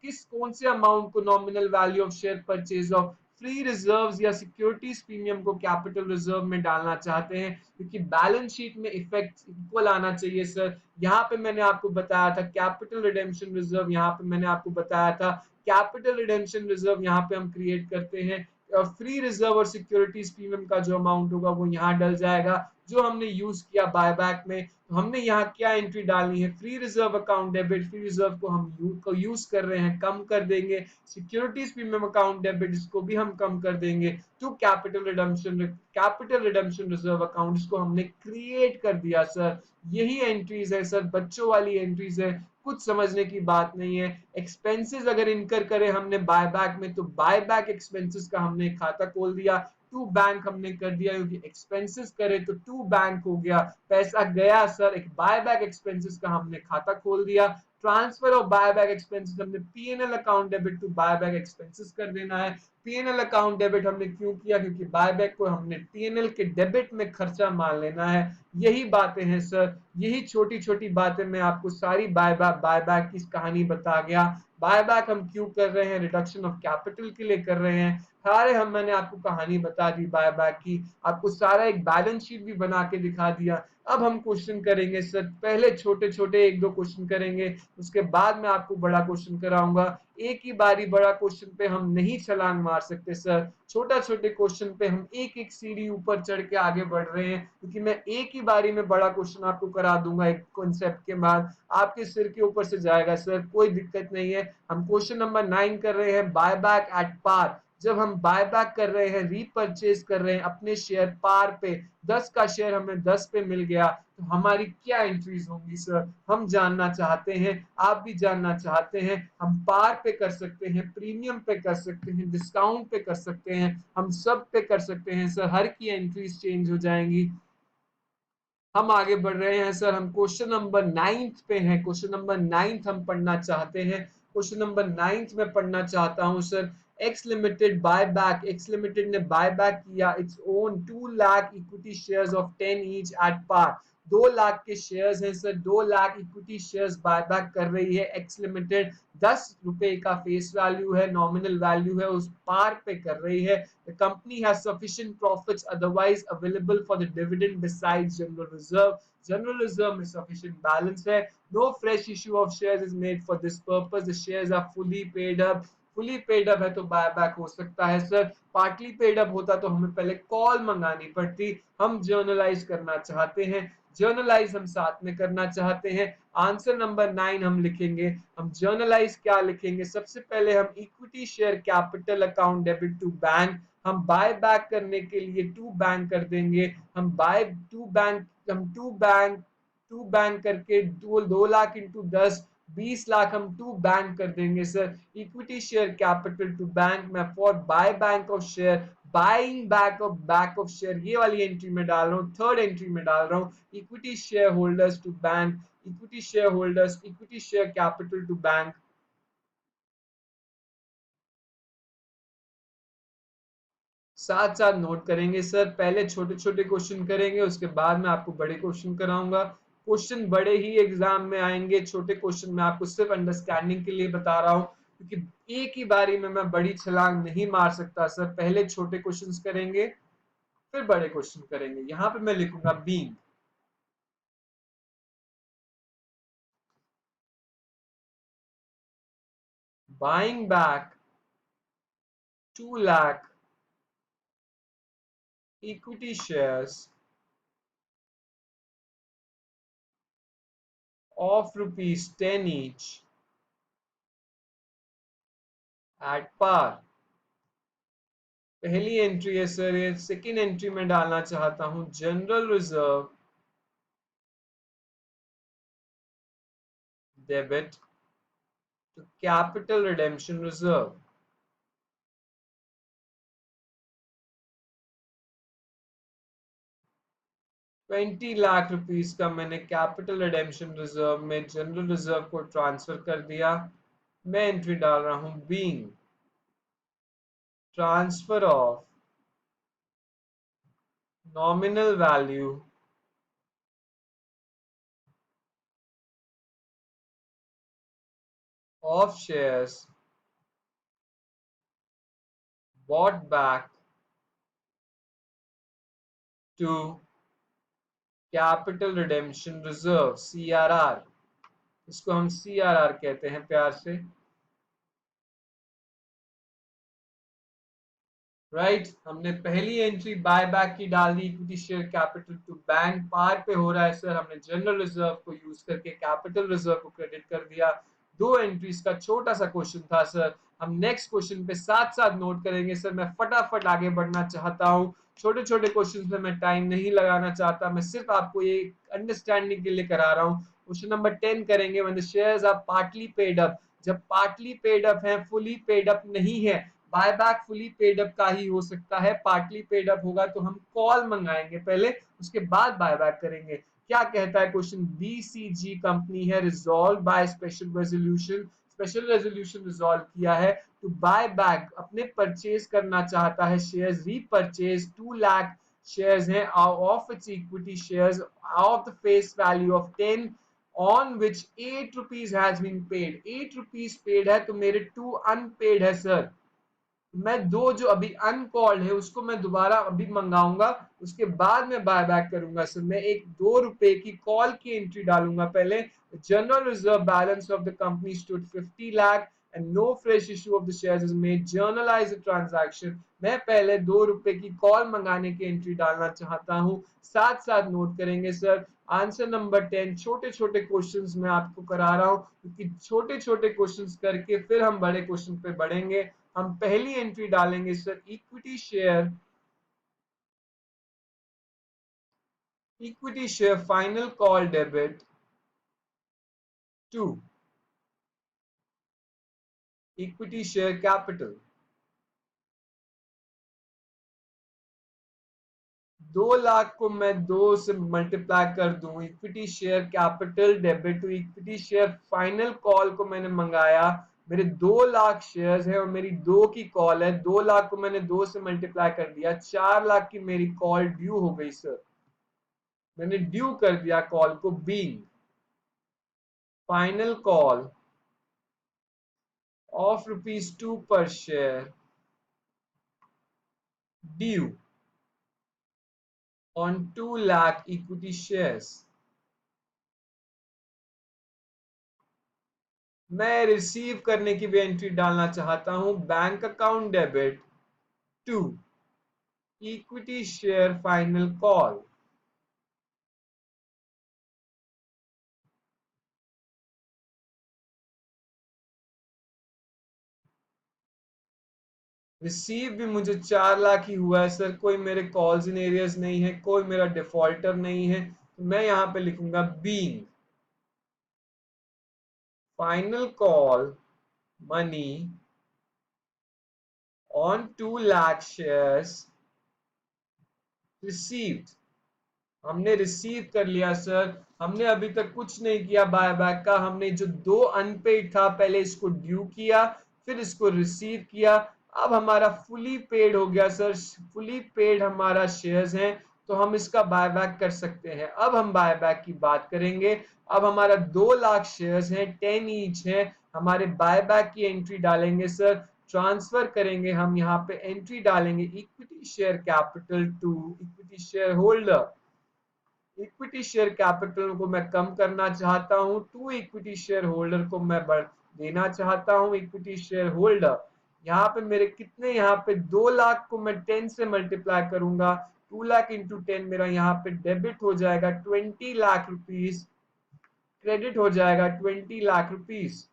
कौन से अमाउंट को nominal value of share purchase of free reserves या सिक्योरिटीज प्रीमियम को कैपिटल रिजर्व में डालना चाहते हैं, क्योंकि बैलेंस शीट में इफेक्ट इक्वल आना चाहिए सर। यहाँ पे मैंने आपको बताया था कैपिटल रिडेम्पशन रिजर्व, यहाँ पे मैंने आपको बताया था कैपिटल रिडेम्पशन रिजर्व यहाँ पे हम क्रिएट करते हैं। और फ्री रिजर्व और सिक्योरिटीज प्रीमियम का जो अमाउंट होगा वो यहाँ डल जाएगा जो हमने यूज किया बायबैक में। तो हमने यहाँ क्या एंट्री डालनी है? Free reserve account debit. Free reserve को हम यूज कर रहे हैं, कम कर देंगे। सिक्योरिटीज प्रीमियम अकाउंट डेबिट, इसको भी हम कम कर देंगे। To capital redemption reserve account, इसको हमने क्रिएट कर दिया सर। यही एंट्रीज है सर, बच्चों वाली एंट्रीज है, कुछ समझने की बात नहीं है। एक्सपेंसेस अगर इनकर करें हमने बायबैक में, तो बायबैक एक्सपेंसेस का हमने खाता खोल दिया। टू बैंक हमने कर दिया, क्योंकि एक्सपेंसेस करे तो टू बैंक हो गया, पैसा गया सर, एक बाय बैक एक्सपेंसेस का हमने खाता खोल दिया। Transfer of buyback expenses हमने PNL account debit to buy back expenses कर देना है। पीएनएल अकाउंट डेबिट हमने क्यों किया, क्योंकि बाय बैक को हमने पीएनएल के डेबिट में खर्चा मान लेना है। यही बातें हैं सर, यही छोटी छोटी बातें मैं आपको सारी बाय बैक की कहानी बता गया। बाय बैक हम क्यों कर रहे हैं, रिडक्शन ऑफ कैपिटल के लिए कर रहे हैं। सारे हम मैंने आपको कहानी बता दी बाय बैक की, आपको सारा एक बैलेंस शीट भी बना के दिखा दिया। अब हम क्वेश्चन करेंगे सर, पहले छोटे छोटे एक दो क्वेश्चन करेंगे, उसके बाद मैं आपको बड़ा क्वेश्चन कराऊंगा। एक ही बारी बड़ा क्वेश्चन पे हम नहीं छलांग मार सकते सर, छोटा छोटे क्वेश्चन पे हम एक एक सीढ़ी ऊपर चढ़ के आगे बढ़ रहे हैं, क्योंकि मैं एक ही बारी में बड़ा क्वेश्चन आपको करा दूंगा एक कॉन्सेप्ट के बाद, आपके सिर के ऊपर से जाएगा सर, कोई दिक्कत नहीं है। हम क्वेश्चन नंबर 9 कर रहे हैं, बाय बैक एट पार। जब हम बाय बैक कर रहे हैं, रीपरचेज कर रहे हैं अपने शेयर पार पे, 10 का शेयर हमें 10 पे मिल गया, तो हमारी क्या एंट्रीज होंगी सर, हम जानना चाहते हैं, आप भी जानना चाहते हैं। हम पार पे कर सकते हैं, प्रीमियम पे कर सकते हैं, डिस्काउंट पे कर सकते हैं, हम सब पे कर सकते हैं सर, हर की एंट्रीज चेंज हो जाएंगी। हम आगे बढ़ रहे हैं सर, हम क्वेश्चन नंबर 9 पे हैं, क्वेश्चन नंबर 9 हम पढ़ना चाहते हैं। क्वेश्चन नंबर 9 में पढ़ना चाहता हूं sir, X limited buy back, X limited ने बाय बैक किया its own 2 lakh equity shares of 10 each at par. 2 lakh के शेयर्स हैं sir, 2 lakh equity shares buy back कर रही है एक्स लिमिटेड, 10 रुपए का फेस वैल्यू है, नॉमिनल वैल्यू है, उस पार पे कर रही है। The company has sufficient profits otherwise available for the dividend besides general reserve. General reserve में sufficient balance है. No fresh issue of shares is made for this purpose. The shares are fully paid up. Fully paid up है तो buy back हो सकता है sir, partly paid up होता तो हमें पहले कॉल मंगानी पड़ती। हम जर्नलाइज करना चाहते हैं, जर्नलाइज हम साथ में करना चाहते हैं। आंसर नंबर 9 हम लिखेंगे, हम जर्नलाइज क्या लिखेंगे, सबसे पहले हम equity share capital account debit to bank, हम बाय बैक करने के लिए टू बैंक कर देंगे, हम बाय टू बैंक, हम टू बैंक करके 2 लाख इंटू 10, 20 लाख हम टू बैंक कर देंगे sir. Equity share capital to bank में for buyback of share, buying back of share, ये वाली एंट्री में डाल रहा हूँ, थर्ड एंट्री में डाल रहा हूँ। Equity share holders to bank, equity share holders, equity share capital to bank. साथ साथ नोट करेंगे सर, पहले छोटे छोटे क्वेश्चन करेंगे, उसके बाद में आपको बड़े क्वेश्चन कराऊंगा। क्वेश्चन बड़े ही एग्जाम में आएंगे, छोटे क्वेश्चन मैं आपको सिर्फ अंडरस्टैंडिंग के लिए बता रहा हूँ, क्योंकि एक ही बारी में मैं बड़ी छलांग नहीं मार सकता सर, पहले छोटे क्वेश्चंस करेंगे फिर बड़े क्वेश्चन करेंगे। यहाँ पे मैं लिखूंगा being, buying back 2 lakh equity shares of rupees 10 each at par। पहली एंट्री है सर ये, सेकेंड एंट्री में डालना चाहता हूं general reserve debit to capital redemption reserve. 20 lakh rupees का मैंने कैपिटल रिडेम्पशन रिजर्व में जनरल रिजर्व को ट्रांसफर कर दिया। मैं एंट्री डाल रहा हूं being transfer of nominal value of shares bought back to capital redemption reserve CRR, इसको हम CRR कहते हैं प्यार से, राइट। हमने पहली एंट्री बाय बैक की डाल दी, equity share capital to bank पार पे हो रहा है सर, हमने जनरल रिजर्व को यूज करके कैपिटल रिजर्व को क्रेडिट कर दिया। दो एंट्रीज का छोटा सा क्वेश्चन था सर, हम नेक्स्ट क्वेश्चन पे साथ साथ नोट करेंगे सर, मैं फटाफट आगे बढ़ना चाहता हूँ, छोटे छोटे क्वेश्चन पे मैं टाइम नहीं लगाना चाहता, मैं सिर्फ आपको ये अंडरस्टैंडिंग के लिए करा रहा हूँ। क्वेश्चन नंबर 10 करेंगे, when the shares are partly paid up, जब पार्टली पेड अप है, फुली पेड अप नहीं है, बायबैक फुली पेड अप का ही हो सकता है, पार्टली पेड अप होगा तो हम कॉल मंगाएंगे पहले, उसके बाद बायबैक करेंगे। क्या कहता है क्वेश्चन, बीसीजी कंपनी है resolve by special resolution, special resolution resolve किया है टू बाय बैक, अपने परचेज करना चाहता है शेयर्स, रीपरचेज 2 लाख शेयर्स हैं of its equity shares of the face value of 10 on which 8 rupees has been paid, 8 rupees paid है तो मेरे 2 अनपेड है सर, मैं दो जो अभी अनकॉल्ड है उसको मैं दोबारा अभी मंगाऊंगा, उसके बाद मैं बाय बैक करूंगा सर। मैं एक 2 रुपए की कॉल की एंट्री डालूंगा पहले, general reserve balance of the company stood 50 lakh and no fresh issue of the shares is made, journalise the transaction. मैं पहले 2 रुपए की कॉल मंगाने की एंट्री डालना चाहता हूं, साथ साथ नोट करेंगे सर। आंसर नंबर 10, छोटे छोटे क्वेश्चंस मैं आपको करा रहा हूं क्योंकि छोटे छोटे क्वेश्चंस करके फिर हम बड़े क्वेश्चन पे बढ़ेंगे। हम पहली एंट्री डालेंगे sir, equity share final call debit to equity share capital. 2 lakh को मैं 2 से मल्टीप्लाई कर दूं, equity share capital debit to equity share final call को मैंने मंगाया, मेरे 2 लाख शेयर्स है और मेरी 2 की कॉल है, 2 लाख को मैंने 2 से मल्टीप्लाई कर दिया, 4 लाख की मेरी कॉल ड्यू हो गई सर, मैंने ड्यू कर दिया कॉल को, being final call of rupees 2 per share due on 2 lakh equity shares। मैं रिसीव करने की भी एंट्री डालना चाहता हूं, bank account debit to equity share final call. Receive भी मुझे 4 लाख ही हुआ है सर, कोई मेरे कॉल्स इन एरियस नहीं है, कोई मेरा डिफॉल्टर नहीं है, तो मैं यहां पे लिखूंगा being final call money on 2 lakh shares received. हमने रिसीव कर लिया सर, हमने अभी तक कुछ नहीं किया बायबैक का, हमने जो 2 अनपेड था पहले इसको ड्यू किया, फिर इसको रिसीव किया, अब हमारा फुली पेड हो गया सर, फुली पेड हमारा शेयर्स हैं तो हम इसका बायबैक कर सकते हैं। अब हम बायबैक की बात करेंगे, अब हमारा 2 लाख शेयर्स हैं, 10 ईच है, हमारे बायबैक की एंट्री डालेंगे सर, ट्रांसफर करेंगे हम, यहाँ पे एंट्री डालेंगे equity share capital to equity share holder. Equity share capital को मैं कम करना चाहता हूं, टू इक्विटी शेयर होल्डर को मैं बढ़ देना चाहता हूं, इक्विटी शेयर होल्डर। यहाँ पे मेरे कितने, यहाँ पे 2 लाख को मैं 10 से मल्टीप्लाई करूंगा, 2 लाख इंटू 10 मेरा यहाँ पे डेबिट हो जाएगा 20 लाख रुपीज, क्रेडिट हो जाएगा 20 lakh rupees,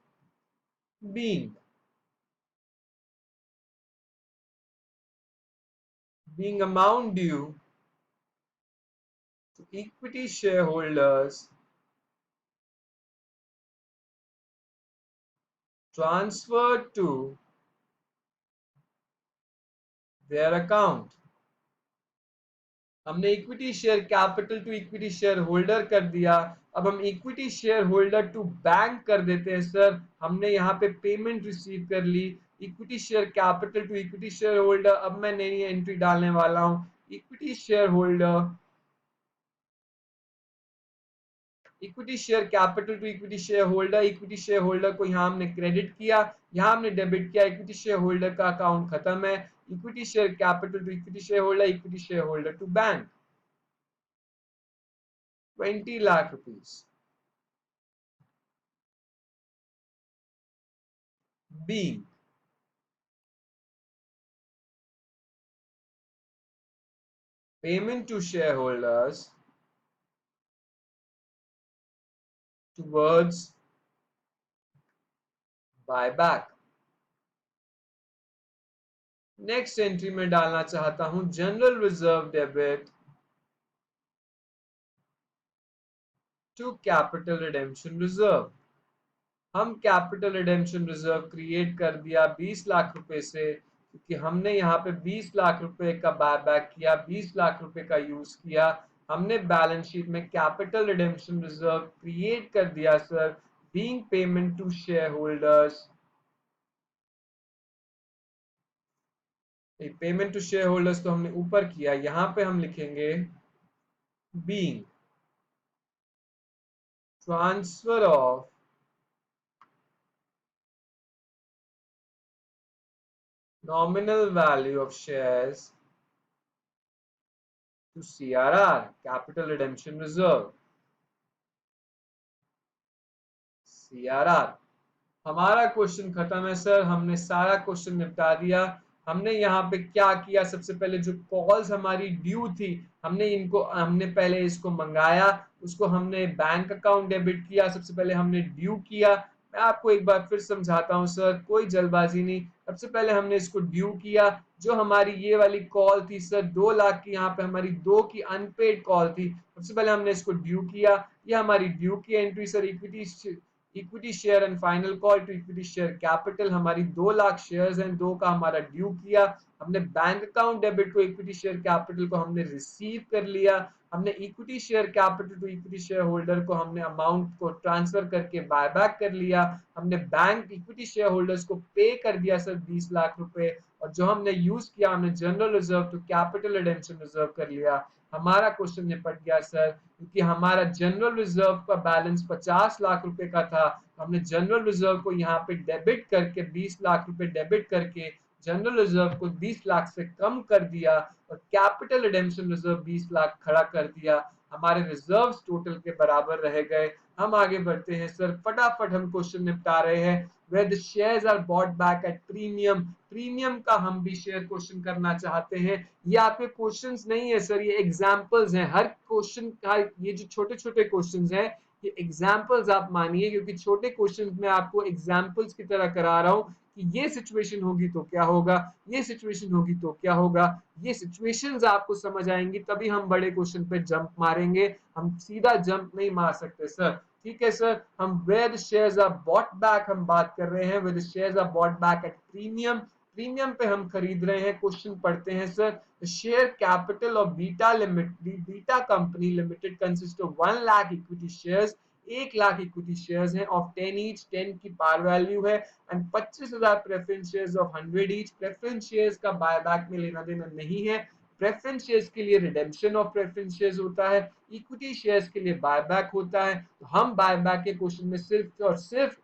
being amount due to equity shareholders transferred to their account। हमने equity share capital to equity share holder कर दिया, अब हम equity share holder to bank कर देते हैं सर। हमने यहाँ पे पेमेंट रिसीव कर ली, equity share capital to equity share holder, अब मैं नई एंट्री डालने वाला हूँ, equity share holder, equity share capital to equity share holder, equity share holder को यहाँ हमने क्रेडिट किया, यहाँ हमने डेबिट किया, इक्विटी शेयर होल्डर का अकाउंट खत्म है, equity share capital to equity share holder, equity share holder to bank 20 lakh rupees, B payment to shareholders towards buyback। Next entry में डालना चाहता हूं general reserve debit to capital redemption reserve. हम capital redemption reserve create कर दिया 20 लाख रुपए से, क्योंकि हमने यहाँ पे 20 लाख रुपए का बायबैक किया, 20 लाख रुपए का यूज किया, हमने बैलेंस शीट में कैपिटल रिडेम्पशन रिजर्व क्रिएट कर दिया sir, being payment to share holders. Payment to share holders तो हमने ऊपर किया, यहाँ पे हम लिखेंगे being transfer of nominal value of shares to CRR, Capital Redemption Reserve, CRR। हमारा क्वेश्चन खत्म है सर, हमने सारा क्वेश्चन निपटा दिया। हमने यहाँ पे क्या किया, सबसे पहले जो कॉल्स हमारी ड्यू थी, हमने पहले इसको मंगाया, उसको हमने बैंक अकाउंट डेबिट किया, सबसे पहले हमने ड्यू किया। मैं आपको एक बार फिर समझाता हूँ सर, कोई जल्दबाजी नहीं। सबसे पहले हमने इसको ड्यू किया, जो हमारी ये वाली कॉल थी सर 2 लाख की, यहाँ पे हमारी 2 की अनपेड कॉल थी, सबसे पहले हमने इसको ड्यू किया। ये हमारी ड्यू की entry sir, equity share and final call to equity share capital, हमारी 2 लाख शेयर्स हैं, 2 का हमारा ड्यू किया। हमने बैंक अकाउंट डेबिट को इक्विटी शेयर कैपिटल को हमने रिसीव कर लिया। हमने equity share capital to equity share holder को हमने अमाउंट को ट्रांसफर करके बायबैक कर लिया। हमने बैंक इक्विटी शेयर होल्डर्स को पे कर दिया सर 20 लाख रुपए, और जो हमने यूज किया हमने general reserve to capital redemption reserve कर लिया। हमारा क्वेश्चन निपट गया सर, क्योंकि हमारा जनरल रिजर्व का बैलेंस 50 लाख रुपए का था। हमने जनरल रिजर्व को यहाँ पे डेबिट करके 20 लाख रुपए डेबिट करके जनरल रिजर्व को 20 लाख से कम कर दिया, और कैपिटल रिडेम्पशन रिजर्व 20 लाख खड़ा कर दिया। हमारे रिजर्व्स टोटल के बराबर रह गए। हम आगे बढ़ते हैं सर, फटाफट हम क्वेश्चन निपटा रहे हैं। where the shares are bought back at premium, premium का हम भी शेयर क्वेश्चन करना चाहते हैं। ये आपके क्वेश्चंस नहीं है सर, ये एग्जांपल्स हैं। हर क्वेश्चन का, ये जो छोटे छोटे क्वेश्चंस हैं ये एग्जांपल्स आप मानिए, क्योंकि छोटे क्वेश्चंस में आपको एग्जांपल्स की तरह करा रहा हूँ कि ये सिचुएशन होगी तो क्या होगा, ये सिचुएशन होगी तो क्या होगा। ये सिचुएशंस आपको समझ आएंगी तभी हम बड़े क्वेश्चन पे जंप मारेंगे, हम सीधा जंप नहीं मार सकते सर। ठीक है सर, हम where the shares are bought back हम बात कर रहे हैं, where the shares are bought back at premium, premium पे हम खरीद रहे हैं। क्वेश्चन पढ़ते हैं sir, share capital of beta limited, beta company limited consist of 1 lakh equity shares, 1 lakh equity shares हैं ऑफ 10 ईच, 10 की पार वैल्यू है, and 25,000 preference shares of 100 each. Preference shares का बायबैक में लेना देना नहीं है। प्रेफरेंस शेयर्स के लिए रिडेम्पशन ऑफ प्रेफरेंस शेयर्स होता है, इक्विटी शेयर्स के लिए बायबैक होता है। तो हम बायबैक के क्वेश्चन में सिर्फ और सिर्फ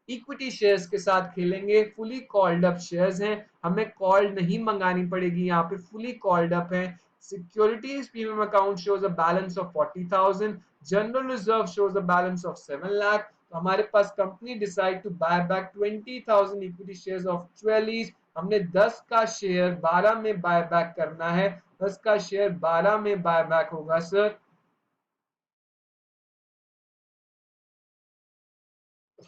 इक्विटी शेयर्स के साथ खेलेंगे। फुली कॉल्ड अप शेयर्स हैं, हमें कॉल नहीं मंगानी पड़ेगी, यहाँ पे फुली कॉल्ड अप है। Securities premium account shows a balance of 40,000, general reserve shows a balance of 7 lakh. तो हमारे पास company decide to bye back 20,000 equity shares of 12 each. हमने 10 का शेयर 12 में बाय बैक करना है, 10 का शेयर 12 में बाय बैक होगा सर।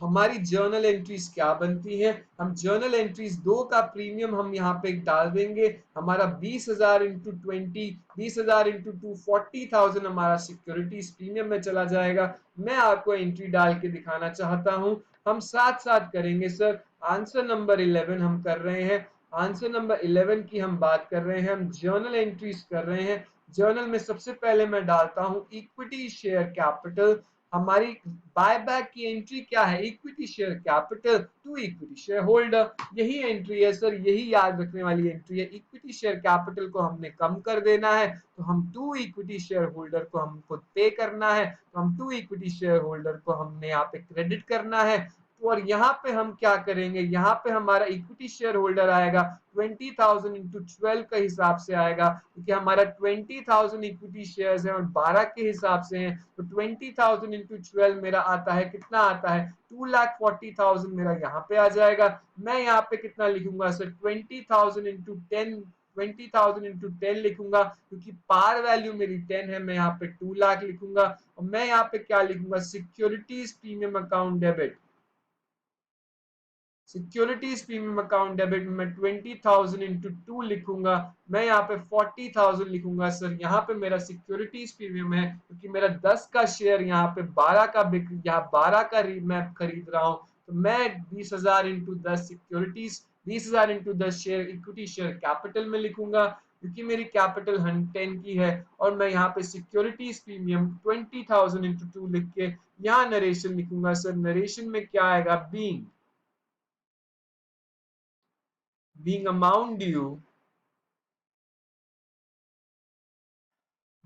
हमारी जर्नल एंट्रीज क्या बनती है, हम जर्नल एंट्रीज 2 का प्रीमियम हम यहाँ पे डाल देंगे। हमारा 20,000 इंटू 20, 20,000 इंटू 2, 40,000 हमारा सिक्योरिटीज प्रीमियम में चला जाएगा। मैं आपको एंट्री डाल के दिखाना चाहता हूँ, हम साथ साथ करेंगे सर। आंसर नंबर 11 हम कर रहे हैं, आंसर नंबर 11 की हम बात कर रहे हैं, हम जर्नल एंट्रीज कर रहे हैं। जर्नल में सबसे पहले मैं डालता हूँ इक्विटी शेयर कैपिटल। हमारी बायबैक की एंट्री क्या है, equity share capital to equity share holder, यही एंट्री है सर, यही याद रखने वाली एंट्री है। इक्विटी शेयर कैपिटल को हमने कम कर देना है, तो हम टू इक्विटी शेयर होल्डर को हमको पे करना है, तो हम टू इक्विटी शेयर होल्डर को हमने यहाँ पे क्रेडिट करना है। तो और यहाँ पे हम क्या करेंगे, यहाँ पे हमारा इक्विटी शेयर होल्डर आएगा 20,000 इंटू 12 के हिसाब से आएगा, क्योंकि हमारा 20,000 इक्विटी शेयर्स है और 12 के हिसाब से हैं। तो 20,000 इंटू 12 मेरा आता है, कितना आता है, 2,40,000 मेरा यहाँ पे आ जाएगा। मैं यहाँ पे कितना लिखूंगा सर, 20,000 इंटू 10, 20,000 इंटू 10 लिखूंगा, क्योंकि पार वैल्यू मेरी 10 है। मैं यहाँ पे 2 लाख लिखूंगा, और मैं यहाँ पे क्या लिखूंगा, securities premium account debit, securities premium account debit में मैं 20,000 इंटू 2 लिखूंगा। मैं यहाँ पे 40,000 लिखूंगा सर, यहाँ पे मेरा सिक्योरिटीज प्रीमियम है, क्योंकि मेरा 10 का शेयर यहाँ पे 12 का यहाँ 12 का मैं खरीद रहा हूँ। तो मैं 20,000 into 10 securities 20,000 into 10 share equity share capital में लिखूंगा क्योंकि मेरी कैपिटल 10 की है, और मैं यहाँ पे सिक्योरिटीज प्रीमियम 20,000 इंटू 2 लिख के यहाँ नरेशन लिखूंगा। सर नरेशन में क्या आएगा, being amount due,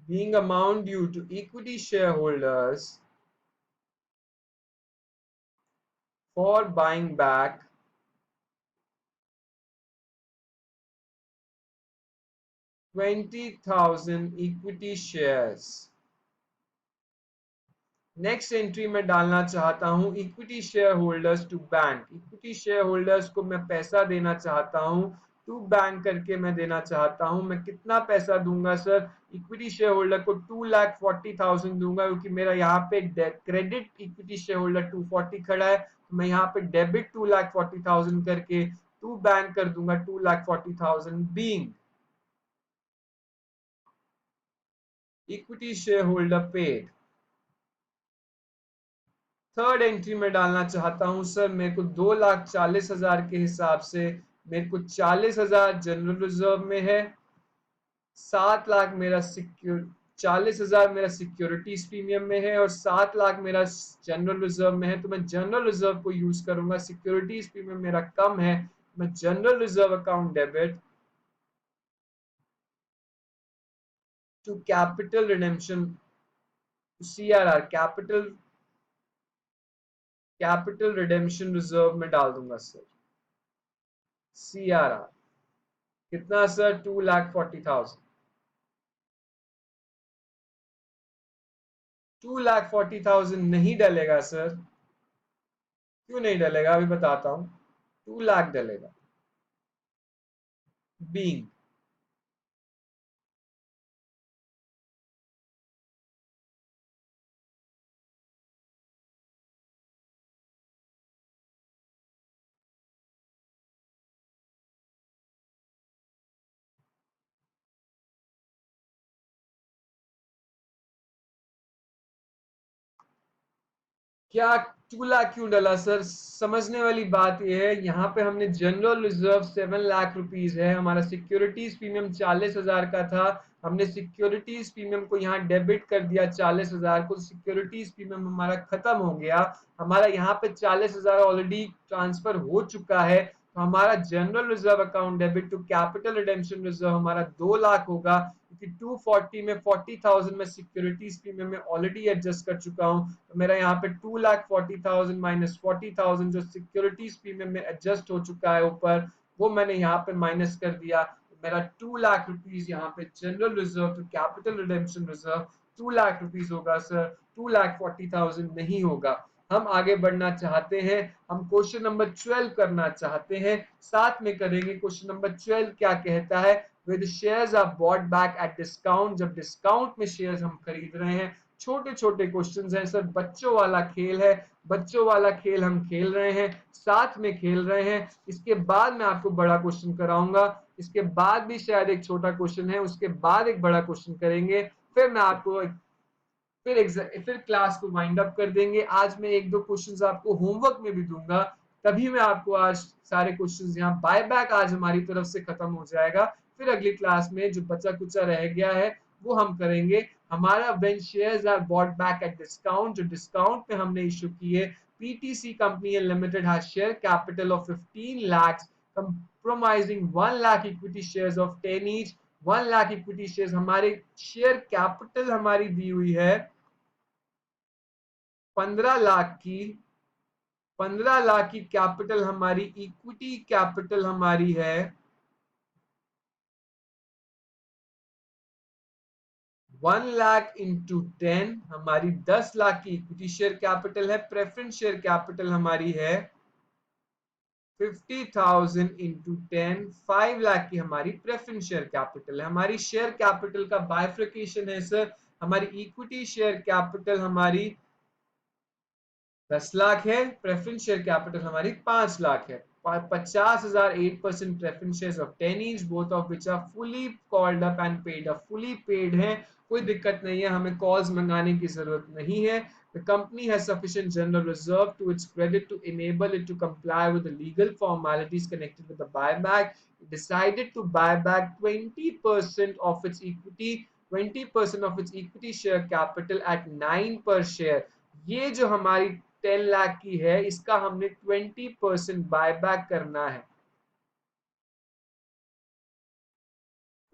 being amount due to equity shareholders for buying back 20,000 equity shares। Next entry में डालना चाहता हूं equity share holders to bank, equity share holders को मैं पैसा देना चाहता हूं, टू बैंक करके मैं देना चाहता हूं। मैं कितना पैसा दूंगा सर, इक्विटी शेयर होल्डर को 2,40,000 दूंगा क्योंकि मेरा यहाँ पे क्रेडिट इक्विटी शेयर होल्डर 240 खड़ा है, तो मैं यहाँ पे डेबिट 2,40,000 करके टू बैंक कर दूंगा 2,40,000 being equity share holder paid. Third entry में डालना चाहता हूं सर, मेरे को 2,40,000 के हिसाब से मेरे को 40,000 जनरल रिजर्व में है, 7 लाख मेरा 40,000 मेरा सिक्योरिटीज प्रीमियम में है और 7 लाख मेरा जनरल रिजर्व में है। तो मैं जनरल रिजर्व को यूज करूंगा, सिक्योरिटीज प्रीमियम मेरा कम है, मैं general reserve account debit to capital redemption CRR capital redemption reserve में डाल दूंगा सर। CRR कितना सर, 2,40,000। 2,40,000 नहीं डलेगा सर, क्यों नहीं डलेगा अभी बताता हूं। 2 लाख डलेगा बीइंग क्या 2 लाख क्यों डला सर, समझने वाली बात यह है, यहाँ पे हमने जनरल रिजर्व 7 लाख रुपीज है, हमारा सिक्योरिटीज प्रीमियम 40,000 का था, हमने सिक्योरिटीज प्रीमियम को यहाँ डेबिट कर दिया 40,000 को, सिक्योरिटीज प्रीमियम हमारा खत्म हो गया, हमारा यहाँ पे 40,000 ऑलरेडी ट्रांसफर हो चुका है, तो हमारा general reserve account debit to capital redemption reserve हमारा 2 लाख होगा, क्योंकि 240 में 40,000 में सिक्योरिटीज प्रीमियम में ऑलरेडी एडजस्ट कर चुका हूं, तो मेरा यहाँ पे 2,40,000 माइनस 40,000 जो सिक्योरिटीज प्रीमियम में एडजस्ट हो चुका है ऊपर, वो मैंने यहाँ पे माइनस कर दिया। मेरा 2 लाख रुपीज यहाँ पे general reserve to capital redemption reserve 2 lakh rupees होगा सर, 2,40,000 नहीं होगा। हम आगे बढ़ना चाहते हैं, हम क्वेश्चन नंबर 12 करना चाहते हैं, साथ में करेंगे। क्वेश्चन नंबर 12 क्या कहता है, with shares are bought back at discount, जब डिस्काउंट में शेयर्स हम खरीद रहे हैं। छोटे छोटे क्वेश्चंस हैं सर, बच्चों वाला खेल है, बच्चों वाला खेल हम खेल रहे हैं, साथ में खेल रहे हैं। इसके बाद मैं आपको बड़ा क्वेश्चन कराऊंगा, इसके बाद भी शायद एक छोटा क्वेश्चन है, उसके बाद एक बड़ा क्वेश्चन करेंगे, फिर मैं आपको फिर क्लास को वाइंड अप कर देंगे। आज मैं एक दो क्वेश्चंस आपको होमवर्क में भी दूंगा, तभी मैं आपको आज सारे क्वेश्चंस यहाँ बाय बैक आज हमारी तरफ से खत्म हो जाएगा, फिर अगली क्लास में जो बचा कुचा रह गया है वो हम करेंगे। हमारा when shares are bought back at discount, जो डिस्काउंट में हमने इशू किए, PTC company limited has share capital of 15 lakhs compromising 1 lakh equity shares of 10 each. 1 lakh equity shares, हमारे शेयर कैपिटल हमारी दी हुई है 15 लाख की, 15 लाख की कैपिटल हमारी, इक्विटी कैपिटल हमारी है 1 लाख इंटू 10, हमारी 10 लाख की इक्विटी शेयर कैपिटल है। प्रेफरेंस शेयर कैपिटल हमारी है 50,000 इंटू 10, 5 लाख की हमारी प्रेफरेंस शेयर कैपिटल है। हमारी शेयर कैपिटल का बाइफ्रिकेशन है सर, हमारी इक्विटी शेयर कैपिटल हमारी 10 लाख है, प्रेफरेंस शेयर कैपिटल हमारी 5 लाख है। 50,000 8% preference shares of 10 each, both of which are fully called up and paid up, fully paid है, कोई दिक्कत नहीं है, हमें कॉल्स मंगाने की जरूरत नहीं है। The company has sufficient general reserve to its credit to enable it to comply with the legal formalities connected with the buyback. It decided to buy back 20% of its equity, 20% of its equity share capital at 9 per share. ये जो हमारी 10 लाख की है, इसका हमने 20% buyback करना है।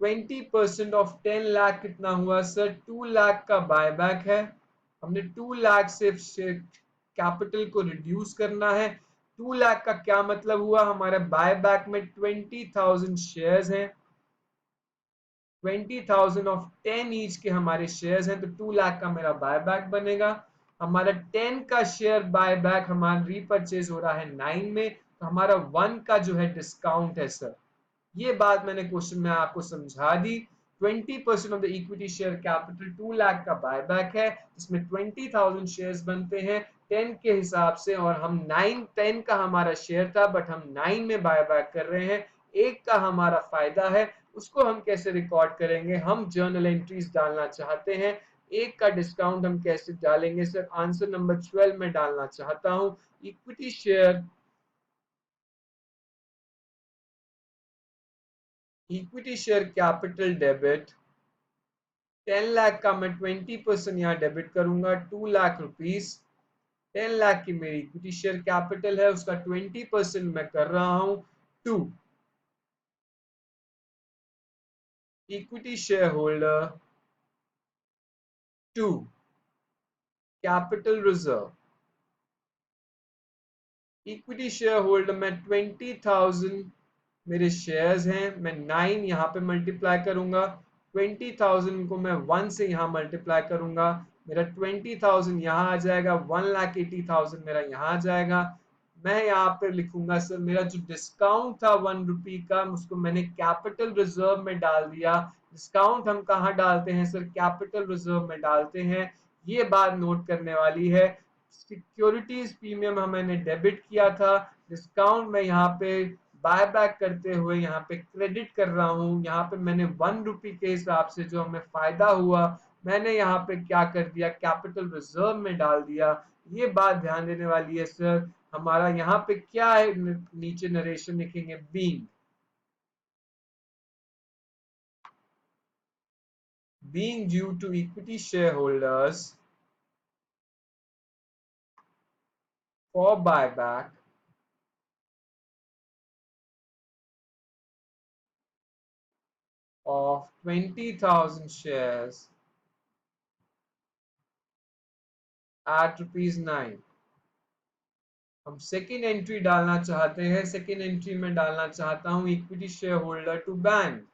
20% of 10 lakh कितना हुआ सर? 2 लाख का बायबैक है। हमने 2 लाख से कैपिटल को रिड्यूस करना है। 2 लाख का क्या मतलब हुआ? हमारे बायबैक में 20,000 शेयर्स हैं। 20,000 ऑफ 10 ईच के हमारे शेयर्स हैं, तो 2 लाख का मेरा बायबैक बनेगा। हमारा 10 का शेयर बायबैक हमारा रीपरचेज हो रहा है 9 में, तो हमारा 1 का जो है डिस्काउंट है सर। ये बात मैंने क्वेश्चन में आपको समझा दी। 20% of the equity share capital 2 lakh का बायबैक है, जिसमें 20,000 शेयर्स बनते हैं 10 के हिसाब से, और हम 10 का हमारा शेयर था, बट हम 9 में बायबैक कर रहे हैं। एक का हमारा फायदा है, उसको हम कैसे रिकॉर्ड करेंगे? हम जर्नल एंट्रीज डालना चाहते हैं। एक का डिस्काउंट हम कैसे डालेंगे सर? आंसर नंबर 12 में डालना चाहता हूं। Equity share capital debit 10 lakh का मैं 20% यहाँ डेबिट करूंगा, 2 लाख रुपीस। 10 लाख की मेरी इक्विटी शेयर कैपिटल है, उसका 20% मैं कर रहा हूं 2। Equity share holder 2 capital reserve. Equity share holder में 20,000 मेरे शेयर्स हैं, मैं 9 यहाँ पे मल्टीप्लाई करूंगा। 20,000 को मैं 1 से यहाँ मल्टीप्लाई करूंगा, मेरा 20,000 यहाँ आ जाएगा। 1,80,000 मेरा यहाँ आ जाएगा। मैं यहाँ पे लिखूंगा सर, मेरा जो डिस्काउंट था 1 रुपी का, उसको मैंने कैपिटल रिजर्व में डाल दिया। डिस्काउंट हम कहाँ डालते हैं सर? कैपिटल रिजर्व में डालते हैं। ये बात नोट करने वाली है। सिक्योरिटीज प्रीमियम मैंने डेबिट किया था, डिस्काउंट मैं यहाँ पे बाय बैक करते हुए यहाँ पे क्रेडिट कर रहा हूँ। यहाँ पे मैंने 1 रुपी के हिसाब से जो हमें फायदा हुआ, मैंने यहाँ पे क्या कर दिया? कैपिटल रिजर्व में डाल दिया। ये बात ध्यान देने वाली है सर। हमारा यहाँ पे क्या है? नीचे नरेशन लिखेंगे being due to equity shareholders for buyback of 20,000 shares at ₹9। हम सेकेंड एंट्री डालना चाहते हैं। सेकेंड एंट्री में डालना चाहता हूं equity share holder to bank.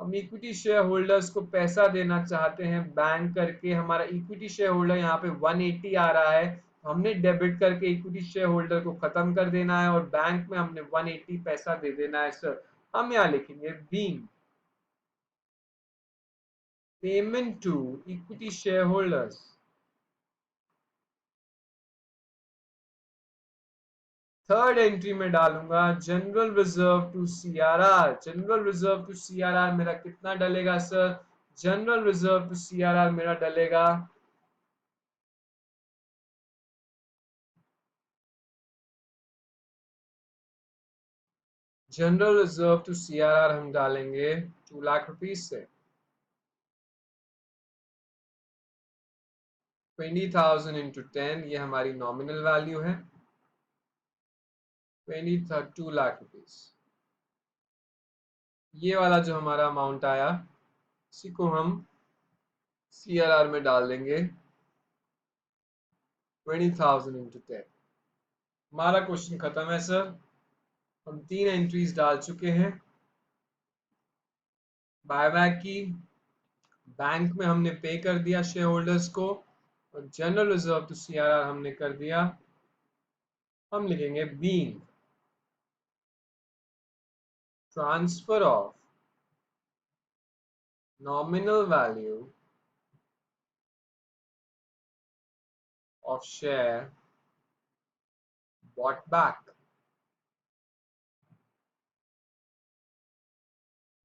हम इक्विटी शेयर होल्डर्स को पैसा देना चाहते हैं बैंक करके। हमारा इक्विटी शेयर होल्डर यहाँ पे 180 आ रहा है, हमने डेबिट करके इक्विटी शेयर होल्डर को खत्म कर देना है, और बैंक में हमने 180 पैसा दे देना है सर। हम यहाँ लिखेंगे being payment to equity share holders. Third entry में डालूंगा general reserve to CRR. General reserve to CRR मेरा कितना डलेगा sir? General reserve to CRR मेरा डलेगा जनरल रिजर्व टू सीआरआर हम डालेंगे 2 लाख रुपीस से। 20,000 इंटू 10, ये हमारी नॉमिनल वैल्यू है। 2 लाख रुपीस, ये वाला जो हमारा अमाउंट आया, इसी को हम सीआरआर में डाल देंगे 20,000 इंटू 10। हमारा क्वेश्चन खत्म है सर। हम 3 एंट्रीज डाल चुके हैं। बायबैक की, बैंक में हमने पे कर दिया शेयर होल्डर्स को, और जनरल रिजर्व टू सीआरआर हमने कर दिया। हम लिखेंगे being transfer of nominal value of share bought back।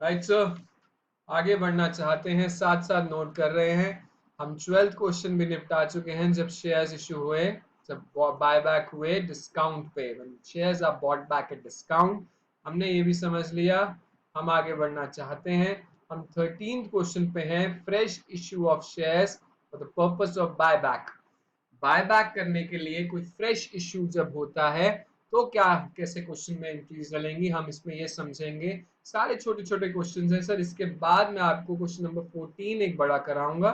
Right sir, आगे बढ़ना चाहते हैं, साथ साथ नोट कर रहे हैं। हम 12th क्वेश्चन भी निपटा चुके हैं, जब शेयर्स इशू हुए, जब बाय बैक हुए डिस्काउंट पे, shares are bought back at discount, हमने ये भी समझ लिया। हम आगे बढ़ना चाहते हैं, हम 13th क्वेश्चन पे हैं, fresh issue of shares for the purpose of buy back. Bye back करने के लिए कोई फ्रेश इशू जब होता है तो क्या कैसे क्वेश्चन में एंट्रीज डलेंगी, हम इसमें ये समझेंगे। सारे छोटे छोटे क्वेश्चन हैं सर, इसके बाद मैं आपको क्वेश्चन नंबर 14 एक बड़ा कराऊंगा,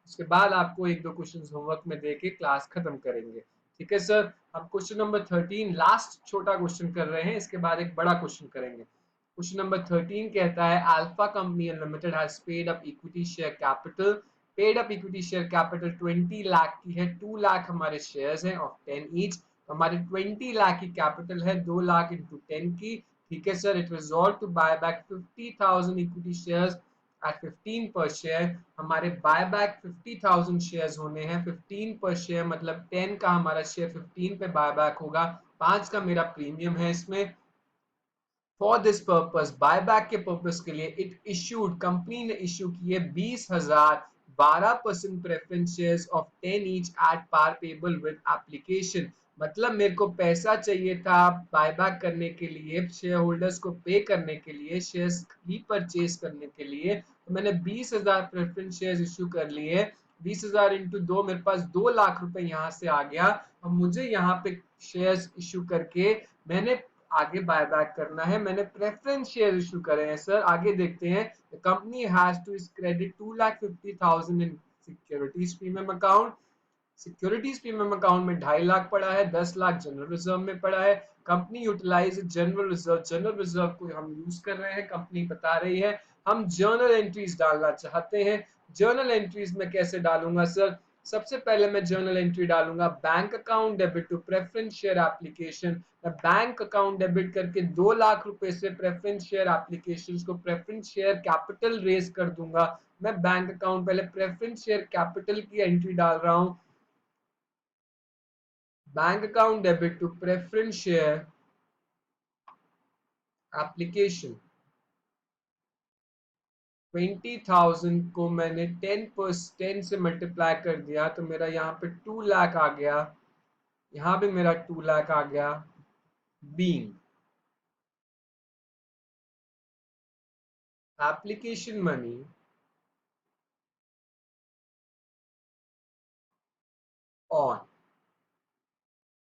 उसके बाद आपको एक दो क्वेश्चन होमवर्क में देके क्लास खत्म करेंगे। ठीक है सर, अब क्वेश्चन नंबर 13 लास्ट छोटा क्वेश्चन कर रहे हैं, इसके बाद एक बड़ा क्वेश्चन करेंगे। क्वेश्चन नंबर 13 कहता है alpha company unlimited has paid up equity share capital, paid up equity share capital 20 lakh की है, 2 लाख हमारे शेयर्स हैं ऑफ 10 ईच, हमारे 20 लाख की कैपिटल है, 2 लाख इंटू 10 की। ठीक है sir, it resolve to bye back 50,000 equity shares at 15 per share. हमारे बाय बैक 50,000 शेयर्स होने हैं, 15 पर शेयर मतलब 10 का हमारा शेयर 15 पे बाय बैक होगा, 5 का मेरा प्रीमियम है इसमें। For this purpose, buy back के पर्पस के लिए इट इश्यूड, कंपनी ने इश्यू किए 20,000 12% preference shares of 10 each at par payable with application. मतलब मेरे को पैसा चाहिए था बाय बैक करने के लिए, शेयर होल्डर्स को पे करने के लिए, शेयर्स ही परचेज करने के लिए, तो मैंने 20,000 प्रेफरेंस शेयर्स इश्यू कर लिए। 20,000 इंटू 2, मेरे पास 2 लाख रुपए यहाँ से आ गया। अब मुझे यहाँ पे शेयर्स इश्यू करके मैंने आगे बाय बैक करना है, मैंने प्रेफरेंस शेयर इशू करे हैं सर। आगे देखते हैं, company has to credit 2,50,000 in securities premium account. Securities premium account में 2.5 लाख पड़ा है, 10 लाख जनरल रिजर्व में पड़ा है। Company utilise general reserve, general reserve को हम यूज कर रहे हैं, कंपनी बता रही है। हम जर्नल एंट्रीज डालना चाहते हैं। जर्नल एंट्रीज में कैसे डालूंगा सर? सबसे पहले मैं जर्नल एंट्री डालूंगा bank account debit to preference share application. मैं बैंक अकाउंट डेबिट करके 2 लाख रुपए से प्रेफरेंस शेयर एप्लीकेशंस को प्रेफरेंस शेयर कैपिटल रेज कर दूंगा। मैं बैंक अकाउंट पहले प्रेफरेंस शेयर कैपिटल की एंट्री डाल रहा हूं, bank account debit to preference share application. 20,000 को मैंने 10 से मल्टीप्लाई कर दिया तो मेरा यहाँ पे 2 लाख आ गया, यहाँ पे मेरा 2 लाख आ गया। Being application money on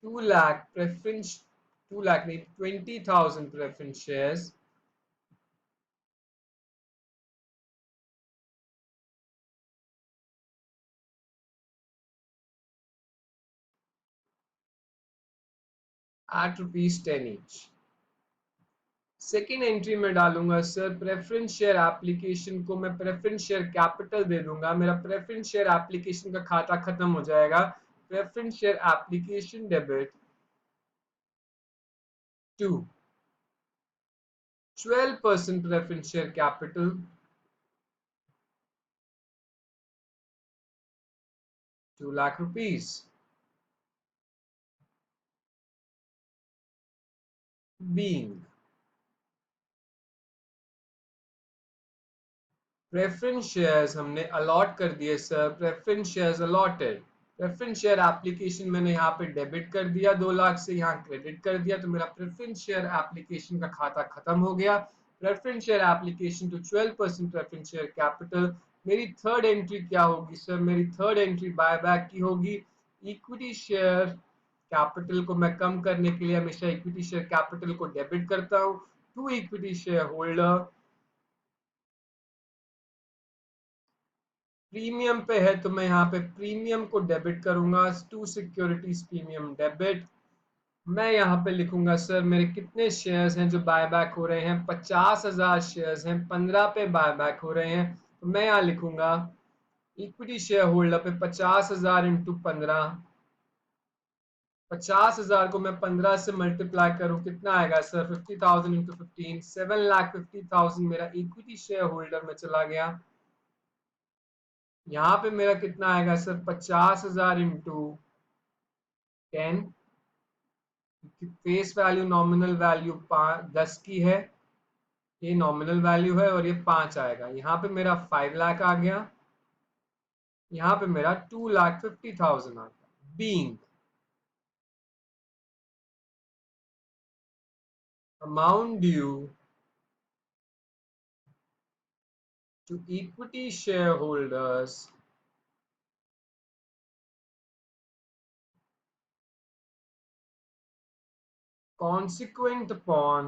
2 lakh preference, 2 lakh नहीं 20,000 preference shares at ₹10 each. Second entry में डालूंगा सर प्रेफरेंस शेयर एप्लीकेशन को मैं प्रेफरेंस शेयर कैपिटल दे दूंगा, मेरा प्रेफरेंस शेयर एप्लीकेशन का खाता खत्म हो जाएगा। Preference share application debit to 12% preference share capital, 2 lakh rupees. Being preference shares हमने अलॉट कर दिए sir, preference shares allotted. Preference share application मैंने यहाँ पे डेबिट कर दिया, 2 लाख से यहाँ क्रेडिट कर दिया, तो मेरा प्रेफरेंस शेयर एप्लीकेशन का खाता खत्म हो गया। Preference share application to 12% preference share capital. मेरी थर्ड एंट्री क्या होगी सर? मेरी थर्ड एंट्री बाय बैक की होगी। इक्विटी शेयर कैपिटल को मैं कम करने के लिए हमेशा इक्विटी शेयर कैपिटल को डेबिट करता हूँ to equity share holder. Premium पे है तो मैं यहाँ पे प्रीमियम को डेबिट करूंगा, टू सिक्योरिटीज प्रीमियम डेबिट। मैं यहाँ पे लिखूंगा सर मेरे कितने शेयर्स हैं जो बाय बैक हो रहे हैं, 50,000 शेयर्स हैं, 15 पे बाय बैक हो रहे हैं, तो मैं यहाँ लिखूंगा इक्विटी शेयर होल्डर पे 50,000 इंटू 15। 50,000 को मैं 15 से मल्टीप्लाई करूं कितना आएगा सर? 50,000 इंटू 15, 7,50,000 मेरा इक्विटी शेयर होल्डर में चला गया। यहाँ पे मेरा कितना आएगा sir? 50,000 into 10, face value nominal value 10 की है, ये नॉमिनल वैल्यू है और ये 5 आएगा। यहाँ पे मेरा 5 लाख आ गया, यहाँ पे मेरा 2,50,000 आता है। Being amount due to equity shareholders consequent upon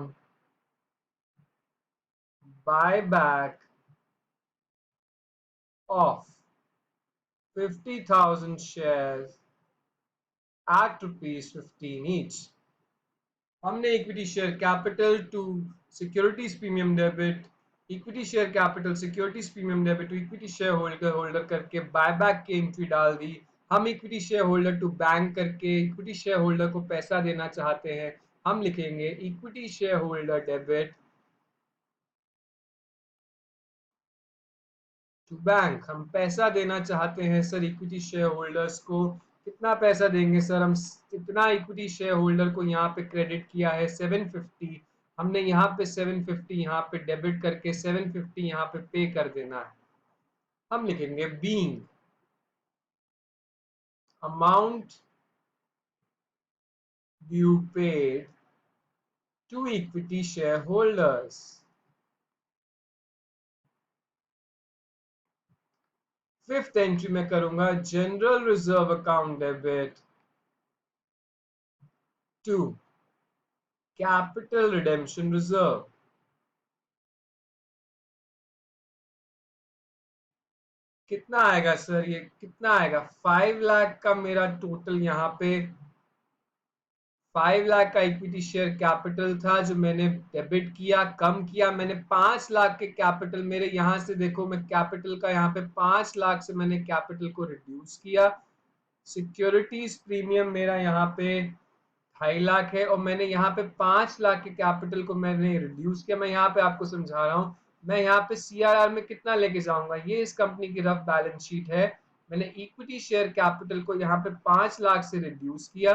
buyback of 50,000 shares at ₹15 each. हमने equity share capital to securities premium debit equity share capital securities premium debit to equity share holder करके बायबैक की entry डाल दी। हम equity share holder to bank करके equity share holder को पैसा देना चाहते हैं। हम लिखेंगे equity share holder debit to bank. हम पैसा देना चाहते हैं सर इक्विटी शेयर होल्डर्स को। कितना पैसा देंगे सर? हम कितना इक्विटी शेयर होल्डर को यहाँ पे क्रेडिट किया है 750। हमने यहाँ पे 750 यहाँ पे डेबिट करके 750 यहाँ पे पे कर देना है। हम लिखेंगे being amount due paid to equity share holders. Fifth entry में करूंगा general reserve account debit to capital redemption reserve. कितना आएगा सर? ये कितना आएगा? 5 लाख का मेरा टोटल यहाँ पे 5 लाख का इक्विटी शेयर कैपिटल था जो मैंने डेबिट किया, कम किया। मैंने 5 लाख के कैपिटल मेरे यहाँ से देखो, मैं कैपिटल का यहाँ पे 5 लाख से मैंने कैपिटल को रिड्यूस किया। सिक्योरिटीज प्रीमियम मेरा यहाँ पे 2.5 लाख है और मैंने यहाँ पे 5 लाख के कैपिटल को मैंने रिड्यूस किया। मैं यहाँ पे आपको समझा रहा हूँ। मैं यहाँ पे सीआरआर में कितना लेके जाऊंगा? ये इस कंपनी की रफ बैलेंस शीट है। मैंने इक्विटी शेयर कैपिटल को यहाँ पे 5 लाख से रिड्यूस किया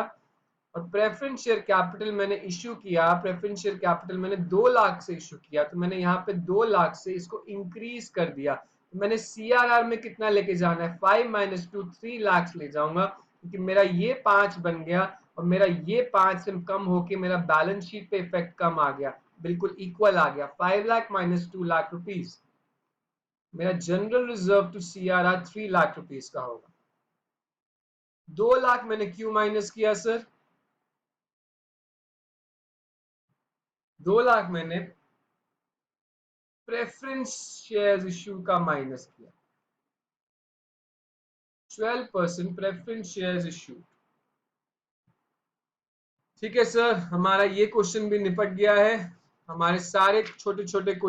और प्रेफरेंस शेयर कैपिटल मैंने इश्यू किया। प्रेफरेंस शेयर कैपिटल मैंने 2 लाख से इश्यू किया, तो मैंने यहाँ पे 2 लाख से इसको इंक्रीज कर दिया। तो मैंने सीआरआर में कितना लेके जाना है? 5 माइनस 2 3 लाख ले जाऊंगा, क्योंकि मेरा ये 5 बन गया और मेरा ये 5 से कम होके मेरा बैलेंस शीट पे इफेक्ट कम आ गया, बिल्कुल इक्वल आ गया। 5 लाख माइनस 2 लाख रुपीज। मेरा general reserve to CRR 3 lakh rupees का होगा। 2 लाख मैंने क्यों माइनस किया सर? 2 लाख मैंने प्रेफरेंस शेयर्स इश्यू का माइनस किया। 12% प्रेफरेंस शेयर्स इश्यू। ठीक है सर, हमारा ये क्वेश्चन भी निपट गया है। हमारे सारे छोटे छोटे